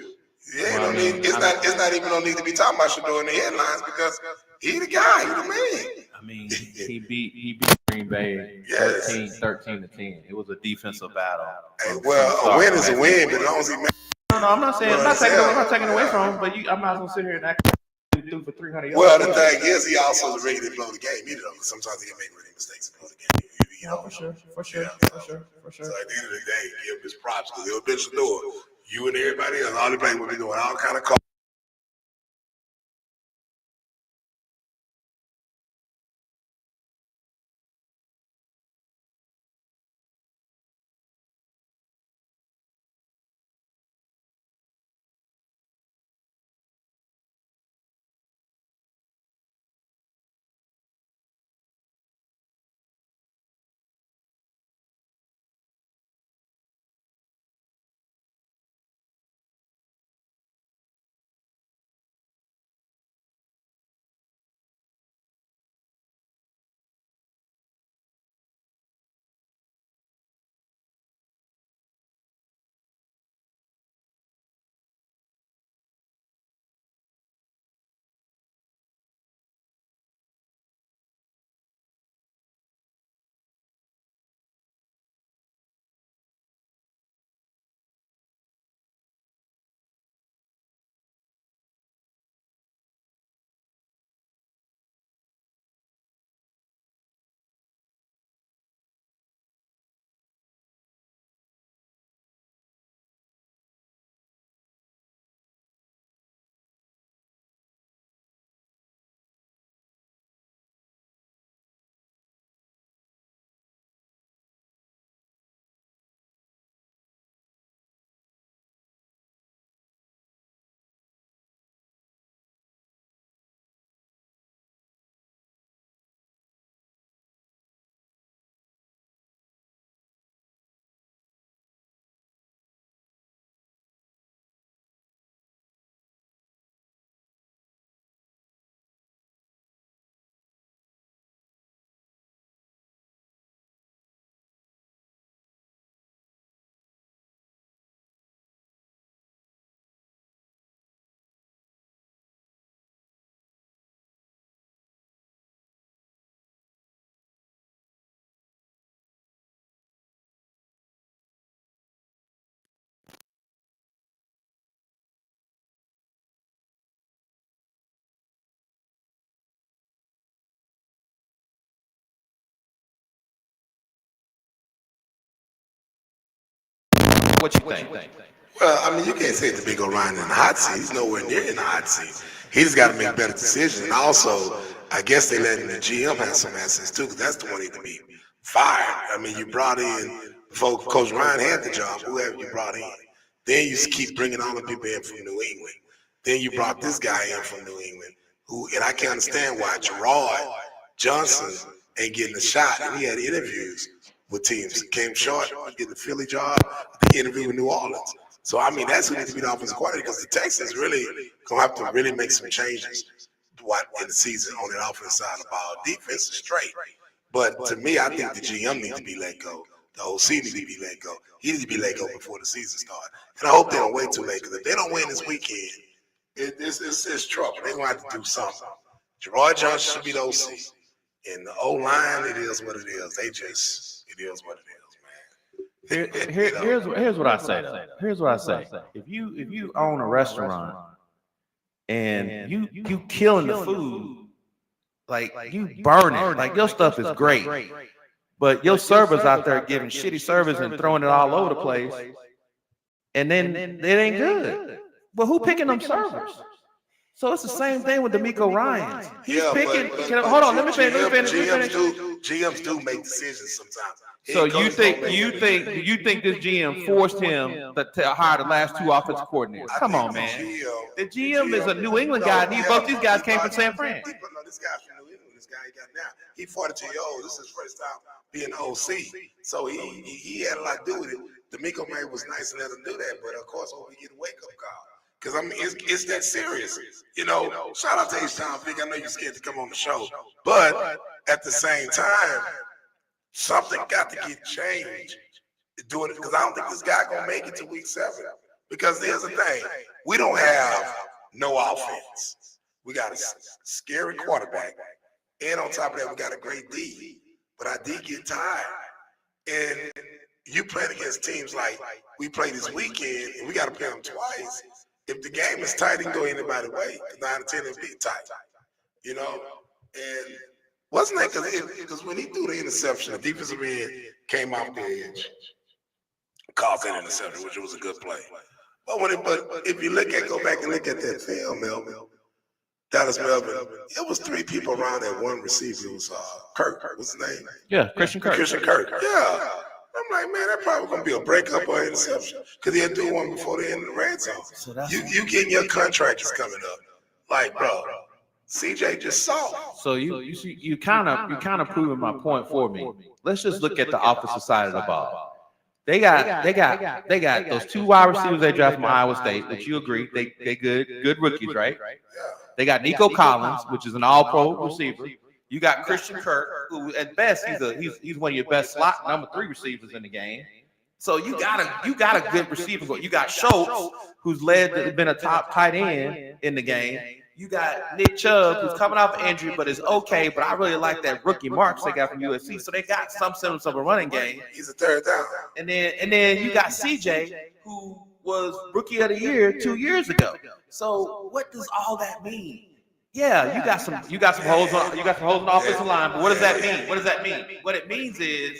Yeah, it's not even no need to be talking about Shedeur in the headlines because he the guy, he the man. I mean, he beat Green Bay 13-10. It was a defensive battle. Hey, well, a win is a win, but as long as he No, I'm not saying I'm not taking away from him, but I'm not gonna sit here and act threw for 300 yards. Well, the thing is, he also is ready to blow the game. You know, sometimes he can make really mistakes and blow the game. You know, for sure. So at the end of the day, give him his props because he'll bitch the door. You and everybody else, all the players will be doing all kind of calls. What you think? Well, I mean, you can't say that D'Amico Ryan in the hot seat. He's nowhere near in the hot seat. He just got to make better decisions. And also, I guess they letting the GM have some assets too, because that's the one that need to be fired. I mean, you brought in, before Coach Ryan had the job, whoever you brought in. Then you keep bringing all the people in from New England. Then you brought this guy in from New England, who, and I can't understand why Gerard Johnson ain't getting a shot. And he had interviews with teams. Came short, getting the Philly job, the interview with New Orleans. So, I mean, that's who needs to be the offensive coordinator, because the Texans really going to have to really make some changes in the season on the offensive side of the ball. Defense is straight. But to me, I think the GM needs to be let go. The OC needs to be let go. He needs to be let go before the season starts. And I hope they don't wait too late, because if they don't win this weekend, it's trouble. They're going to have to do something. Gerard Johnson should be the OC. And the O-line, it is what it is. It is what it is, man. Here's what I say though. Here's what I say. If you own a restaurant and you killing the food, like you burn it, like your stuff is great, but your servers out there giving shitty service and throwing it all over the place, and then it ain't good. But who picking them servers? So it's the same thing with D'Amico Ryan. He's picking. Hold on, let me finish. GMs do make decisions sometimes. So you think this GM forced him to hire the last two offensive coordinators? Come on, man. The GM is a New England guy. Both these guys came from San Fran. No, this guy's from New England. This guy he got now. He's 42 years old. This is his first time being OC. So he had a lot to do with it. D'Amico May was nice and let him do that, but of course, we get a wake up call. Because, I mean, it's that serious. You know, shout out to H-Town Vic. I know you're scared to come on the show. But at the same time, something got to get changed. Doing it, because I don't think this guy going to make it to week 7. Because here's the thing. We don't have no offense. We got a scary quarterback. And on top of that, we got a great D. But our D get tired. And you playing against teams like we play this weekend, and we got to play them twice. If the game is tight, it can go anybody's way. 9 to 10 is big tight, you know. And wasn't that because when he threw the interception, the defensive end came off the edge, caused that interception, which was a good play. But if you go back and look at that film, Melvin, Dallas Melvin, it was 3 people around that one receiver. It was Kirk. What's his name? Yeah, Christian Kirk. Yeah. I'm like, man, that probably gonna be a breakup or interception, because he'll do one before the end of the red zone. So you getting your contract is coming up, like, bro. CJ just saw. So you kind of proving my point for me. Let's just look at the opposite side of the ball. They got those 2 wide receivers they drafted from Iowa State, which you agree they good rookies, right? Yeah. They got Nico Collins, which is an all-pro receiver. You got Christian Kirk, who at best he's one of your best slot number 3 receivers in the game. So you got a good receiver. You got Schultz, who's been a top tight end in the game. You got Nick Chubb, who's coming off injury, but is okay. But I really like that rookie Marks they got from USC. So they got some semblance of a running game. He's a third down. And then you got CJ, who was rookie of the year 2 years ago. So what does all that mean? Yeah, you got some holes on the offensive line, but what does that mean? What it means is,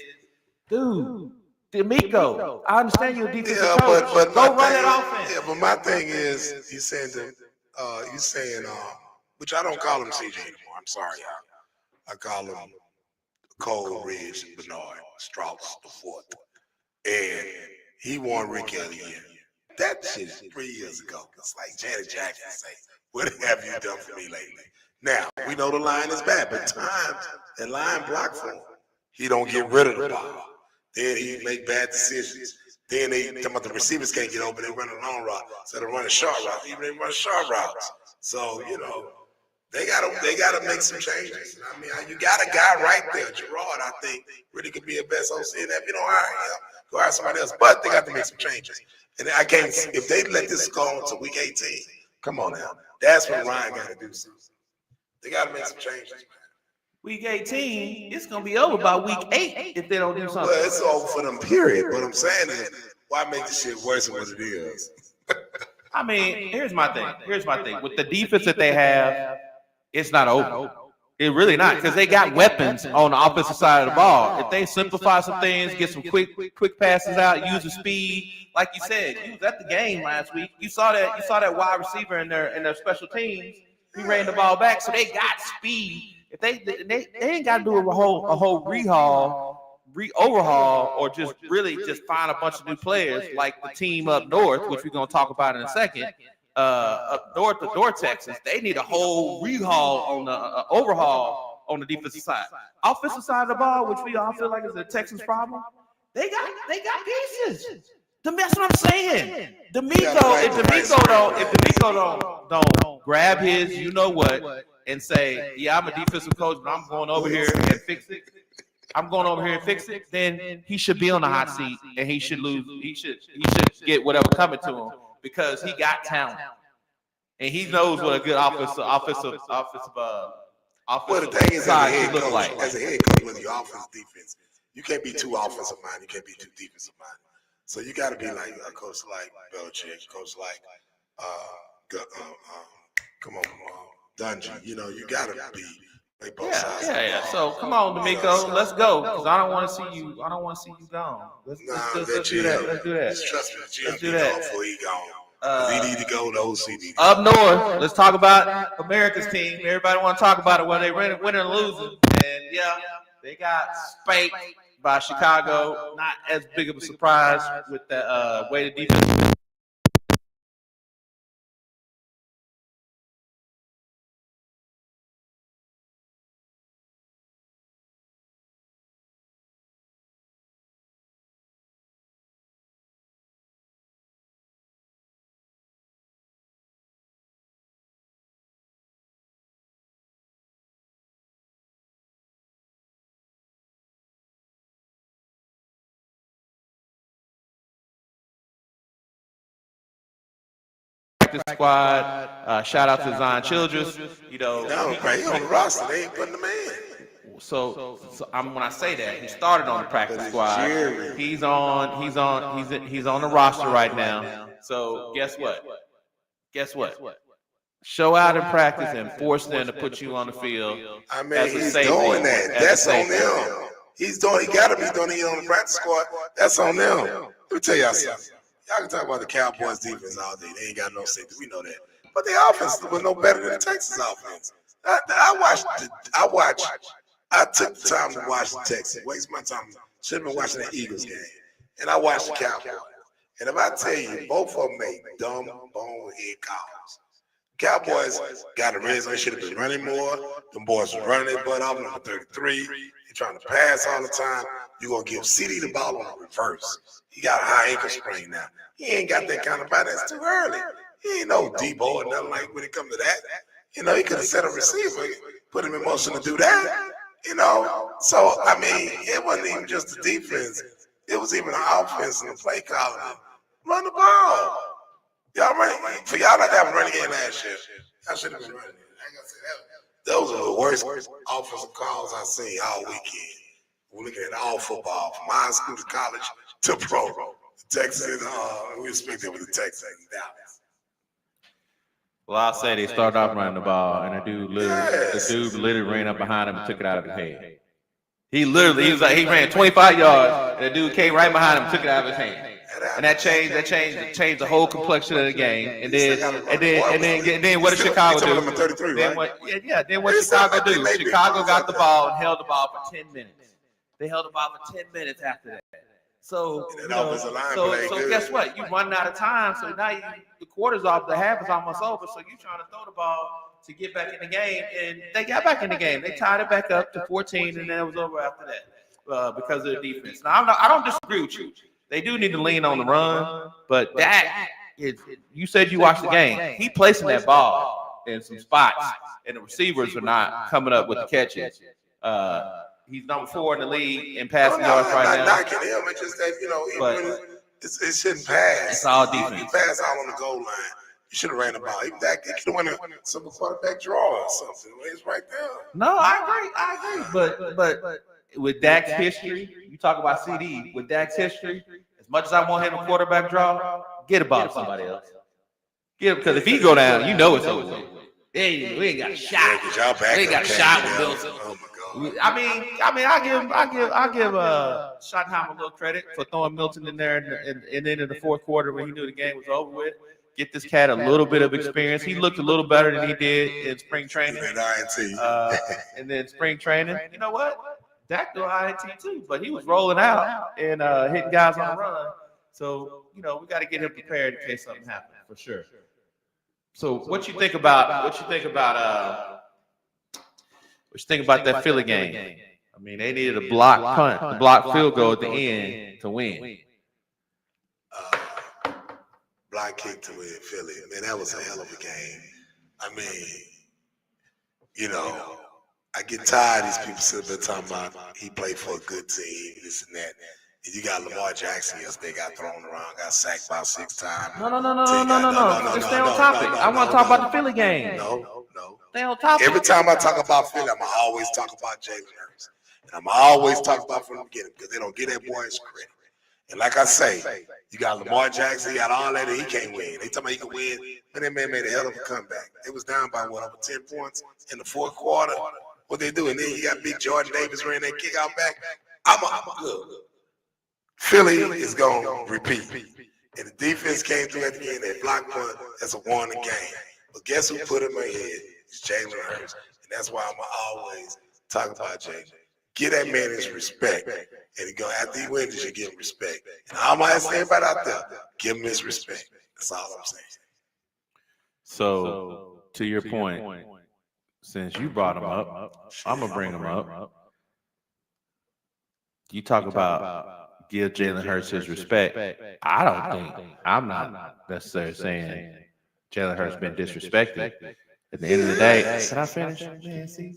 dude, D'Amico, I understand you're a defensive coach. But go run that offense. Yeah, but my thing is, he's saying, which I don't call him CJ anymore. I'm sorry, I call him Cole Ridge Bernard Strauss IV, and he won Rookie of the Year. That shit is 3 years ago. It's like Janet Jackson say, "What have you done for me lately?" Now we know the line is bad, but times the line block for him. He don't get rid of the ball. Then he make bad decisions. Then they talking about the receivers can't get open. They run a long route instead of running short routes. Even they run short routes. So they gotta make some changes. I mean, you got a guy right there, Gerard. I think really could be a best OC. And if you don't hire him, go hire somebody else. But they got to make some changes. And I can't. If they let this go on to week 18, come on now. That's when Ryan got to do something. They got to make some changes, man. Week 18, it's gonna be over by week 8 if they don't do something. Well, it's over for them, period. What I'm saying is, why make this shit worse than what it is? I mean, here's my thing. With the defense that they have, it's not over. It really not, because they got weapons on the offensive side of the ball. If they simplify some things, get some quick passes out, use the speed, like you said, you was at the game last week. You saw that wide receiver in their special teams. He ran the ball back, so they got speed. If they ain't got to do a whole overhaul, or just find a bunch of new players like the team up north, which we're gonna talk about in a second. Up north of North Texas, they need a whole overhaul on the defensive side. Offensive side of the ball, which we all feel like is the Texans' problem, they got pieces. That's what I'm saying. If D'Amico don't grab his, you know what, and say, yeah, I'm a defensive coach, but I'm going over here and fix it. Then he should be on the hot seat, and he should lose. He should get whatever coming to him, because he got talent, and he knows what a good offensive Well, the thing is, side should look like. As a head coach, whether you're offense, defense, you can't be too offensive minded. You can't be too defensive minded. So you got to be like a coach like Belichick, coach like Dungy. You know, you got to be. Both sides. Yeah. So come on, D'Amico, let's go. Because I don't want to see you gone. Let's do that. Let's do that. Trust me, let's do that before he gone. He need to go. The OCD. Up north, let's talk about America's team. Everybody want to talk about it, whether they winning or losing. And yeah, they got spanked by Chicago. Not as big of a surprise with the way the defense. Squad. Shout out to Zion Childress. You know, he on the roster. They ain't putting him in. So when I say that, he started on the practice squad. He's on the roster right now. So guess what? Show out in practice and force them to put you on the field. I mean, he's doing that. That's on them. He got to be doing it on the practice squad. That's on them. Let me tell y'all something. Y'all can talk about the Cowboys defense all day. They ain't got no safety. We know that. But the offense was no better than the Texas offense. I took the time to watch the Texans. Waste my time. Should have been watching the Eagles game. And I watched the Cowboys. And if I tell you, both of them made dumb, bonehead calls. Cowboys got a red zone. They should have been running more. Them boys were running their butt off, number 33. They're trying to pass all the time. You're going to give CD the ball on the reverse. He got a high ankle sprain now. He ain't got that kind of body. That's too early. He ain't no Debo or nothing like when it comes to that. You know, he could have set a receiver, put him in motion to do that. You know, so, I mean, it wasn't even just the defense. It was even the offense and the play calling. Run the ball. Y'all running. For y'all not to have a running game last year, y'all should have been running. Those are the worst offensive calls I've seen all weekend. We're looking at all football, from high school to college to pro. The Texans, we expect it with the Texans in Dallas. Well, I'll say they started off running the ball, and the dude literally ran up behind him and took it out of his hand. He ran 25 yards, and the dude came right behind him and took it out of his hand. And that changed the whole complexion of the game. And then what did Chicago do? Then what Chicago do? Chicago got the ball and held the ball for 10 minutes. They held the ball for 10 minutes after that. So guess what? You run out of time. So now the quarter's off, the half is almost over. So you're trying to throw the ball to get back in the game, and they got back in the game. They tied it back up to 14, and then it was over after that because of the defense. Now I don't disagree with you. They do need to lean on the run, but you said you watched the game. He placing that ball in some spots, and the receivers are not coming up with the catches. He's number 4 in the league in passing yards right now. Knocking him, it's just that it shouldn't pass. It's all defense. He passed all on the goal line. You should have ran the ball. He could have won some quarterback draw or something. It's right there. No, I agree. But with Dak's history, you talk about CD. With Dak's history, as much as I want him to quarterback draw, get a ball to somebody else. Get him, because if he go down, you know it's over. We ain't got a shot. Yeah, 'cause y'all back We ain't got a shot with Milton. Oh my God. I give Schottenheimer a little credit for throwing Milton in there and then in the fourth quarter when he knew the game was over with. Get this cat a little bit of experience. He looked a little better than he did in spring training. And then spring training. You know what? Dak do INT too, but he was rolling out and hitting guys on the run. So, we got to get him prepared in case something happens for sure. So what you think about that Philly game? I mean, they needed a block punt, a block field goal at the end to win. Block kick to win Philly. Man, that was a hell of a game. I mean, I get tired of these people sitting there talking about he played for a good team, this and that. And you got Lamar Jackson yesterday, got thrown around, got sacked about 6 times. No. Just stay on topic. I want to talk about the Philly game. No. Stay on topic. Every time I talk about Philly, I'm always talk about Jalen Hurts. And I'm always talk about from the beginning because they don't get that boy his credit. And like I say, you got Lamar Jackson, you got all that, and he can't win. They talking about he can win, and that man made a hell of a comeback. It was down by over 10 points in the fourth quarter. What they do, and then you got big Jordan Davis ran that kick out back. Look. Philly is going to repeat. And the defense came through at the end. They blocked one. That's a warning game. But guess who put him ahead? It's Jalen Hurts. And that's why I'm always talking about Jalen. Give that man his respect. And after he wins, you should give him respect. And I'm asking everybody out there, give him his respect. That's all I'm saying. So to your point, since you brought him up, I'm going to bring him up. You talk about give Jalen Hurts his respect. I'm not necessarily saying Jalen Hurts been disrespected. At the end of the day, can I finish? Man, see,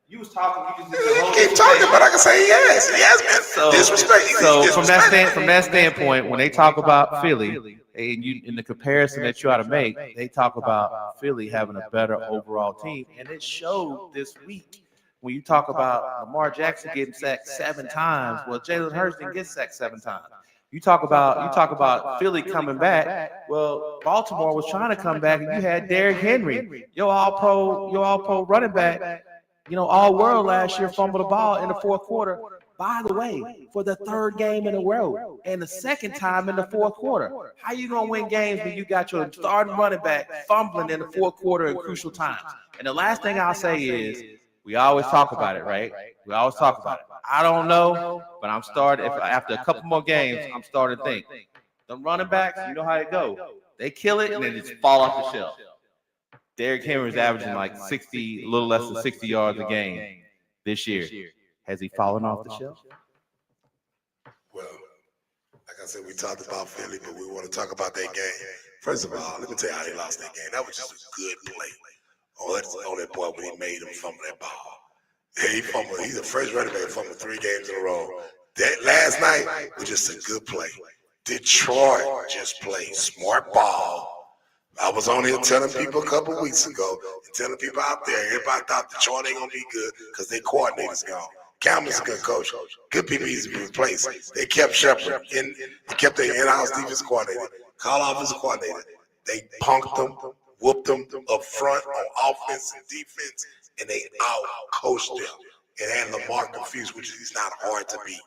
you was talking. You keep talking, but I can say yes. He has been disrespected. So from that standpoint, when they talk about Philly, and in the comparison that you ought to make, they talk about Philly having a better overall team, and it showed this week. When you talk about Lamar Jackson getting sacked 7 times, well, Jalen Hurts didn't get sacked 7 times. You talk about Philly coming back. Well, Baltimore was trying to come back, and you had Derrick Henry, your all pro running back, all world last year, fumbled the ball in the fourth quarter. By the way, for the 3rd game in a row, and the 2nd time in the fourth quarter. How you gonna win games when you got your starting running back fumbling in the fourth quarter in crucial times? And the last thing I'll say is, we always talk about it, right? We always talk about it. I don't know, but I'm starting. After a couple more games, I'm starting to think. The running backs, you know how it go. They kill it and then just fall off the shelf. Derrick Henry's averaging like 60, a little less than 60 yards a game this year. Has he fallen off the shelf? Well, like I said, we talked about Philly, but we want to talk about that game. First of all, let me tell you how they lost that game. That was just a good play. On that boy when he made him fumble that ball. Yeah, he fumbled. He's the first running back to fumble 3 games in a row. That last night was just a good play. Detroit just played smart ball. I was on here telling people a couple of weeks ago, and telling people out there, everybody thought Detroit ain't gonna be good because their coordinator's gone. Cameron's a good coach. Good people easy to be replaced. They kept Shepard in. They kept their in-house defense coordinator. Call offensive coordinator. They punked them. Whooped them up front on offense and defense, and they out-coached them and had Lamar confused, which is not hard to beat.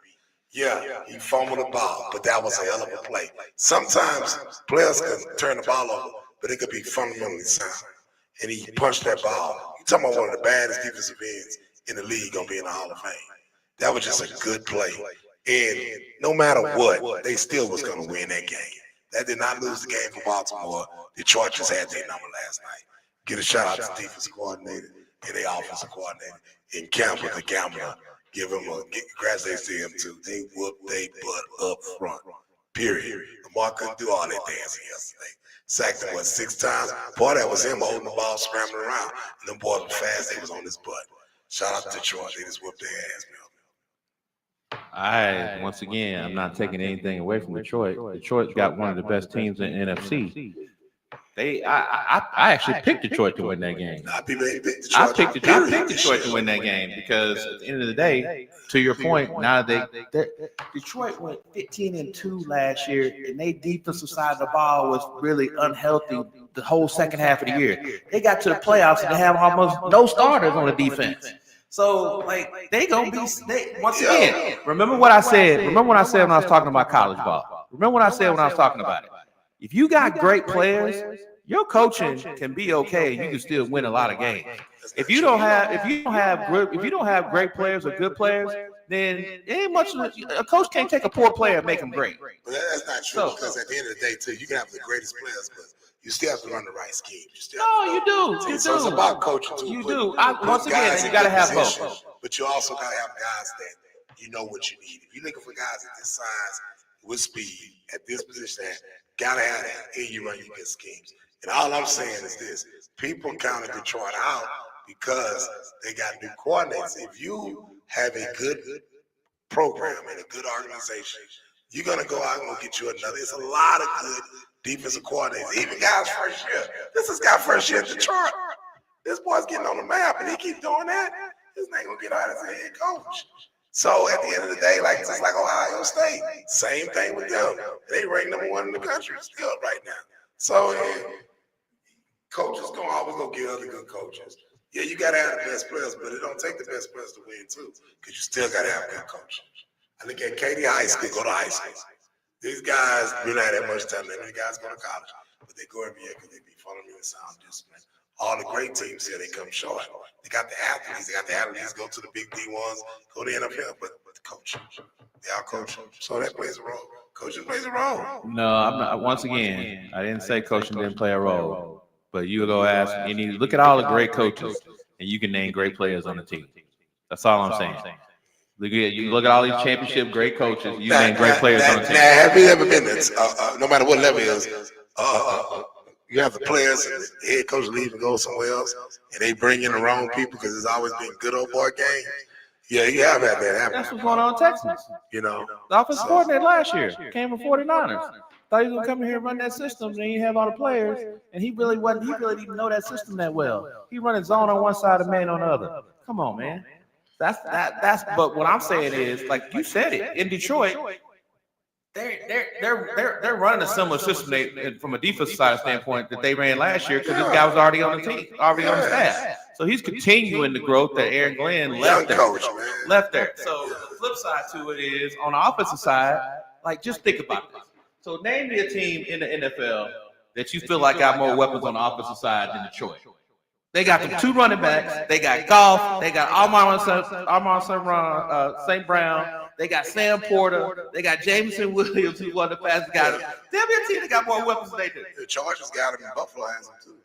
Yeah, he fumbled the ball, but that was a hell of a play. Sometimes players can turn the ball over, but it could be fundamentally sound. And he punched that ball. You're talking about one of the baddest defensive ends in the league gonna be in the Hall of Fame. That was just a good play. And no matter what, they still was gonna win that game. That did not lose the game for Baltimore. Detroit just had their number last night. Get a shout out to the defense coordinator and their offensive coordinator. And Campbell, the gambler, give him a congratulations to him too. They whooped their butt up front. Period. Lamar couldn't do all that dancing yesterday. Sacked him 6 times. Boy, that was him holding the ball, scrambling around. And them boys were fast. They was on his butt. Shout out to Detroit. They just whooped their ass, man. Once again, I'm not taking anything away from Detroit. Detroit's got one of the best teams in the NFC. I actually picked Detroit to win that game. I picked Detroit to win that game because at the end of the day, to your point, now Detroit went 15-2 last year, and their defensive side of the ball was really unhealthy the whole second half of the year. They got to the playoffs and they have almost no starters on the defense. So, like, they gonna be once again. Remember what I said. Remember what I said when I was talking about college ball. Remember what I said when I was talking about it. If you got great players, your coaching can be okay. You can still win a lot of games. If you don't have great players or good players, then it ain't much. A coach can't take a poor player and make him great. But that's not true because at the end of the day, too, you can have the greatest players, but you still have to run the right scheme. You do. So it's about coaching too. You do. Once again, you got to have both. But you also got to have guys that you know what you need. If you're looking for guys at this size, with speed, at this position, got to have that, and you run your good schemes. And all I'm saying is this: people counted Detroit out because they got new coordinators. If you have a good program and a good organization, you're gonna go out and go get you another. It's a lot of good defensive coordinators, even guys first year. This is guy first year in Detroit. This boy's getting on the map, and he keep doing that. This ain't gonna get out as a head coach. So at the end of the day, like just like Ohio State, same thing with them. They rank #1 in the country still right now. So coaches always gonna get other good coaches. Yeah, you gotta have the best players, but it don't take the best players to win too, because you still gotta have good coaches. I look at Katie High School, go to high school. These guys really not that much time. Many guys go to college, but they go every year because they be following me with sound discipline. All the great teams here, they come short. They got the athletes. They got the athletes go to the big D1s, go to the NFL, but the coach, they are coaching. So that plays a role. Coaching plays a role. No, I'm not. Once again, I didn't say coaching didn't play a role, but you go ask any. Look at all the great coaches, and you can name great players on the team. That's all I'm saying. Look at all these championship great coaches. You name great players on the team. Have you ever been no matter what level it is, you have the players and the head coach leave and go somewhere else, and they bring in the wrong people because it's always been good old boy game. Yeah, you have had that happen. That's what's going on in Texas. You know, the offensive coordinator last year came from 49ers. Thought he was gonna come in here and run that system, and he have all the players, and he really didn't even know that system that well. He running zone on one side and man on the other. Come on, man. That's. But what I'm saying is, like you said it, in Detroit, they're running a similar system from a defensive side standpoint that they ran last year because this guy was already on the team, already on the staff. So he's continuing the growth that Aaron Glenn left there. So the flip side to it is on the offensive side, like just think about this. So name me a team in the NFL that you feel like got more weapons on the offensive side than Detroit. They got them 2 running backs. They got Goff. They got St. Brown. They got Sam Porter. They got Jameson Williams, who's one of the fastest guys. They'll be a team that got more weapons than they do. The Chargers got them, and Buffalo has them too.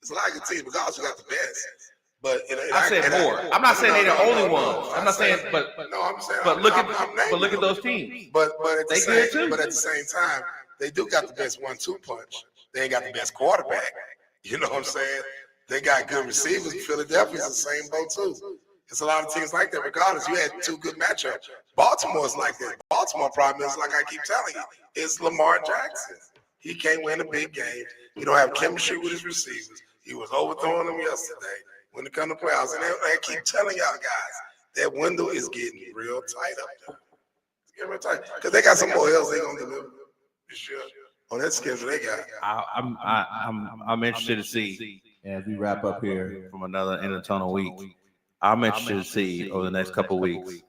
It's like a team because you got the best. But I said more. I'm not saying they're the only ones. I'm not saying, but look at those teams. But at the same time, they do got the best 1-2 punch. They ain't got the best quarterback. You know what I'm saying? They got good receivers. Philadelphia's the same boat too. It's a lot of teams like that. Regardless, you had 2 good matchups. Baltimore's like that. Baltimore problem is, like I keep telling you, it's Lamar Jackson. He can't win a big game. He don't have chemistry with his receivers. He was overthrowing them yesterday when it comes to playoffs. And I keep telling y'all guys, that window is getting real tight up there. It's getting real tight. Because they got some more else they're going to deliver this year. On that schedule they got. I'm interested to see, as we wrap up here from another intertonal week, I'm interested to see over the next couple of weeks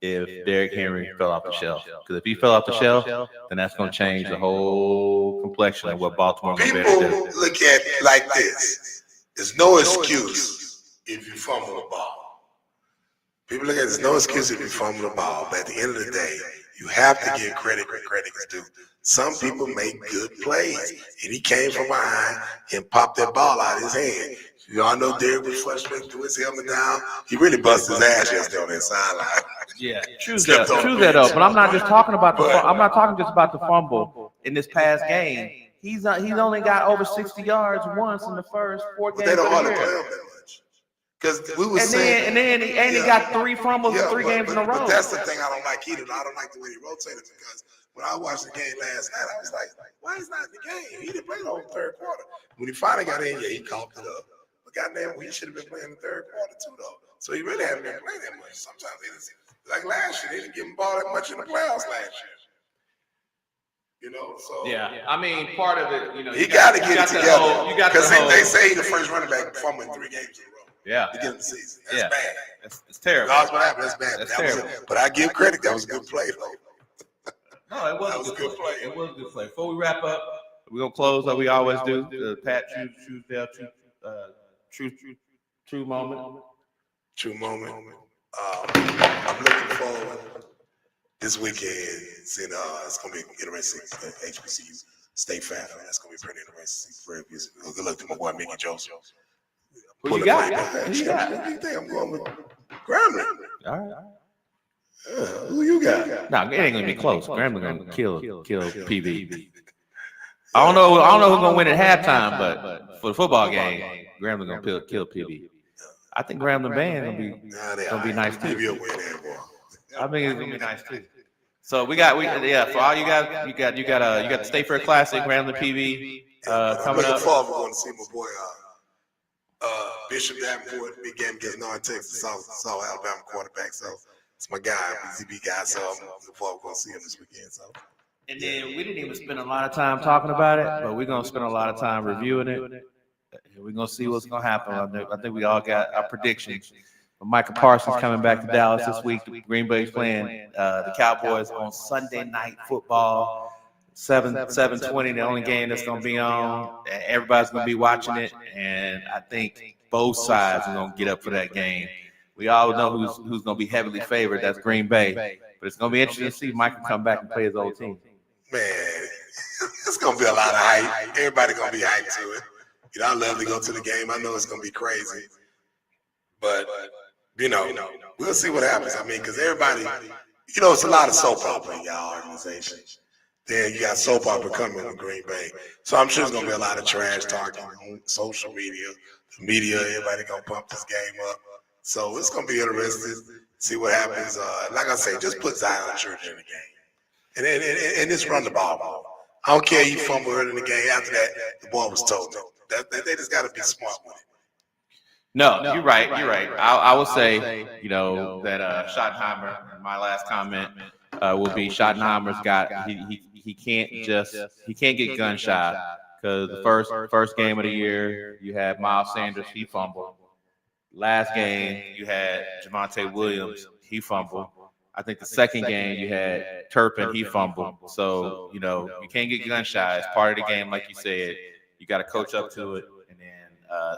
if Derrick Henry fell off the shelf. Because if he fell off the shelf, then that's going to change the whole complexion of what Baltimore going to be able to do. People look at it like this. There's no excuse if you fumble the ball. People look at it, there's no excuse if you fumble the ball. But at the end of the day, you have to give credit where credit is due. Some people make good plays, and he came from behind and popped that ball out of his hand. Y'all know Derrick was frustrated, threw his helmet down. He really busted his ass yesterday on that sideline. Yeah, true that up. But I'm not just talking about I'm not talking just about the fumble in this past game. He's only got over 60 yards once in the first 4 games. They don't want to play him that much. Because we were saying, he got 3 fumbles in 3 games in a row. But that's the thing I don't like either. I don't like the way he rotated, because when I watched the game last night, I was like, why he's not in the game? He didn't play the whole 3rd quarter. When he finally got in, he coughed it up. But goddamn, he should have been playing the 3rd quarter too, though. So he really hadn't been playing that much. Sometimes like last year, they didn't give him ball that much in the playoffs last year. You know, so yeah. I mean, part of it, you know, he got to get it together. Because they say he's the first running back fumbling 3 games in a row. Yeah. Beginning of the season. That's bad. It's terrible. God's what happened. That's bad. That's terrible. But I give credit. That was a good play, though. No, it was a good play. It was a good play. Before we wrap up, we're gonna close like we always do. The Pat true moment. True moment. I'm looking forward this weekend. Seeing it's gonna be interesting. HBCU State Final. That's gonna be pretty interesting. Good luck to my boy Mickey Joseph. Who you got? Who you think I'm going with? Grambling. All right. Who you got? Nah, it ain't gonna be close. Grambling gonna kill PB. I don't know who's gonna win at halftime, but for the football game, Grambling gonna kill PB. I think Grambling band gonna be nice too. I think it's gonna be nice too. So for all you guys, you got the State Fair Classic, Grambling PB coming up. I'm going to see my boy Bishop Davenport, big game getting on Texas, South Alabama quarterback. So it's my guy, BZB guy. So I'm looking forward to see him this weekend. So. And then we didn't even spend a lot of time talking about it, but we're gonna spend a lot of time reviewing it. We're gonna see what's gonna happen. I think we all got our predictions. Michael Parsons coming back to Dallas this week. Green Bay's playing the Cowboys on Sunday Night Football, 7:20. The only game that's gonna be on. Everybody's gonna be watching it, and I think both sides are gonna get up for that game. We all know who's gonna be heavily favored. That's Green Bay, but it's gonna be interesting to see Michael come back and play his old team. Man, it's gonna be a lot of hype. Everybody gonna be hyped to it. You know, I love to go to the game. I know it's gonna be crazy, but you know, we'll see what happens. I mean, because everybody, you know, it's a lot of soap opera in y'all organization. Then you got soap opera coming with Green Bay, so I'm sure it's gonna be a lot of trash talking on social media, the media. Everybody gonna pump this game up, so it's gonna be interesting. See what happens. Like I say, just put Zion Church in the game, and just run the ball. I don't care you fumble early in the game. After that, the ball was told. They just got to be smart with it. No, you're right. I will say, you know, that Schottenheimer. My last comment will be Schottenheimer's got he can't get gun shy because the first game of the year you had Miles Sanders, he fumbled. Last game you had Javonte Williams, he fumbled. I think the second game you had Turpin, he fumbled. So, you know, you can't get gun shy. It's part of the game, like you said. You got to coach up to it and then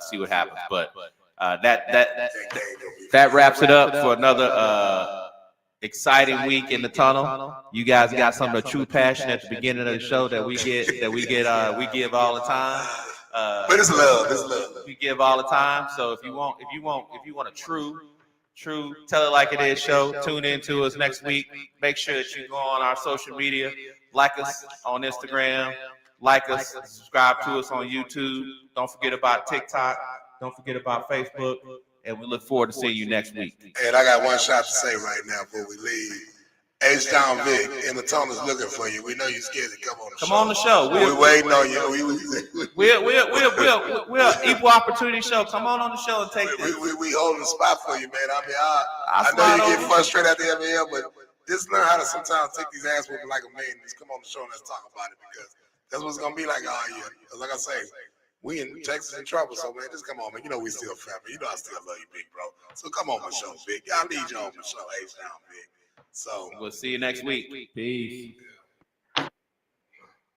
see what happens. But that wraps it up for another exciting week in the tunnel. You guys got some of the true passion at the beginning of the show that we give all the time. But it's love. It's love. We give all the time. So if you want a true Tell It Like It Is show, tune in to us next week. Make sure that you go on our social media, like us on Instagram, like us, subscribe to us on YouTube. Don't forget about TikTok. Don't forget about Facebook. And we look forward to seeing you next week. And I got one shot to say right now before we leave. H-Town Vic, Emma Thomas looking for you. We know you're scared to come on the show. Come on the show. We're waiting on you. We're equal opportunity show. Come on the show and take this. We holding the spot for you, man. I mean, I know you get frustrated at the NFL, but just learn how to sometimes take these ass whooping like a man. Just come on the show and let's talk about it because that's what it's gonna be like all year. Like I say, we in Texas in trouble, so man, just come on, man. You know we still family. You know I still love you, big bro. So come on my show, big. Y'all need you on my show, H-Town Vic. So we'll see you next week. Peace.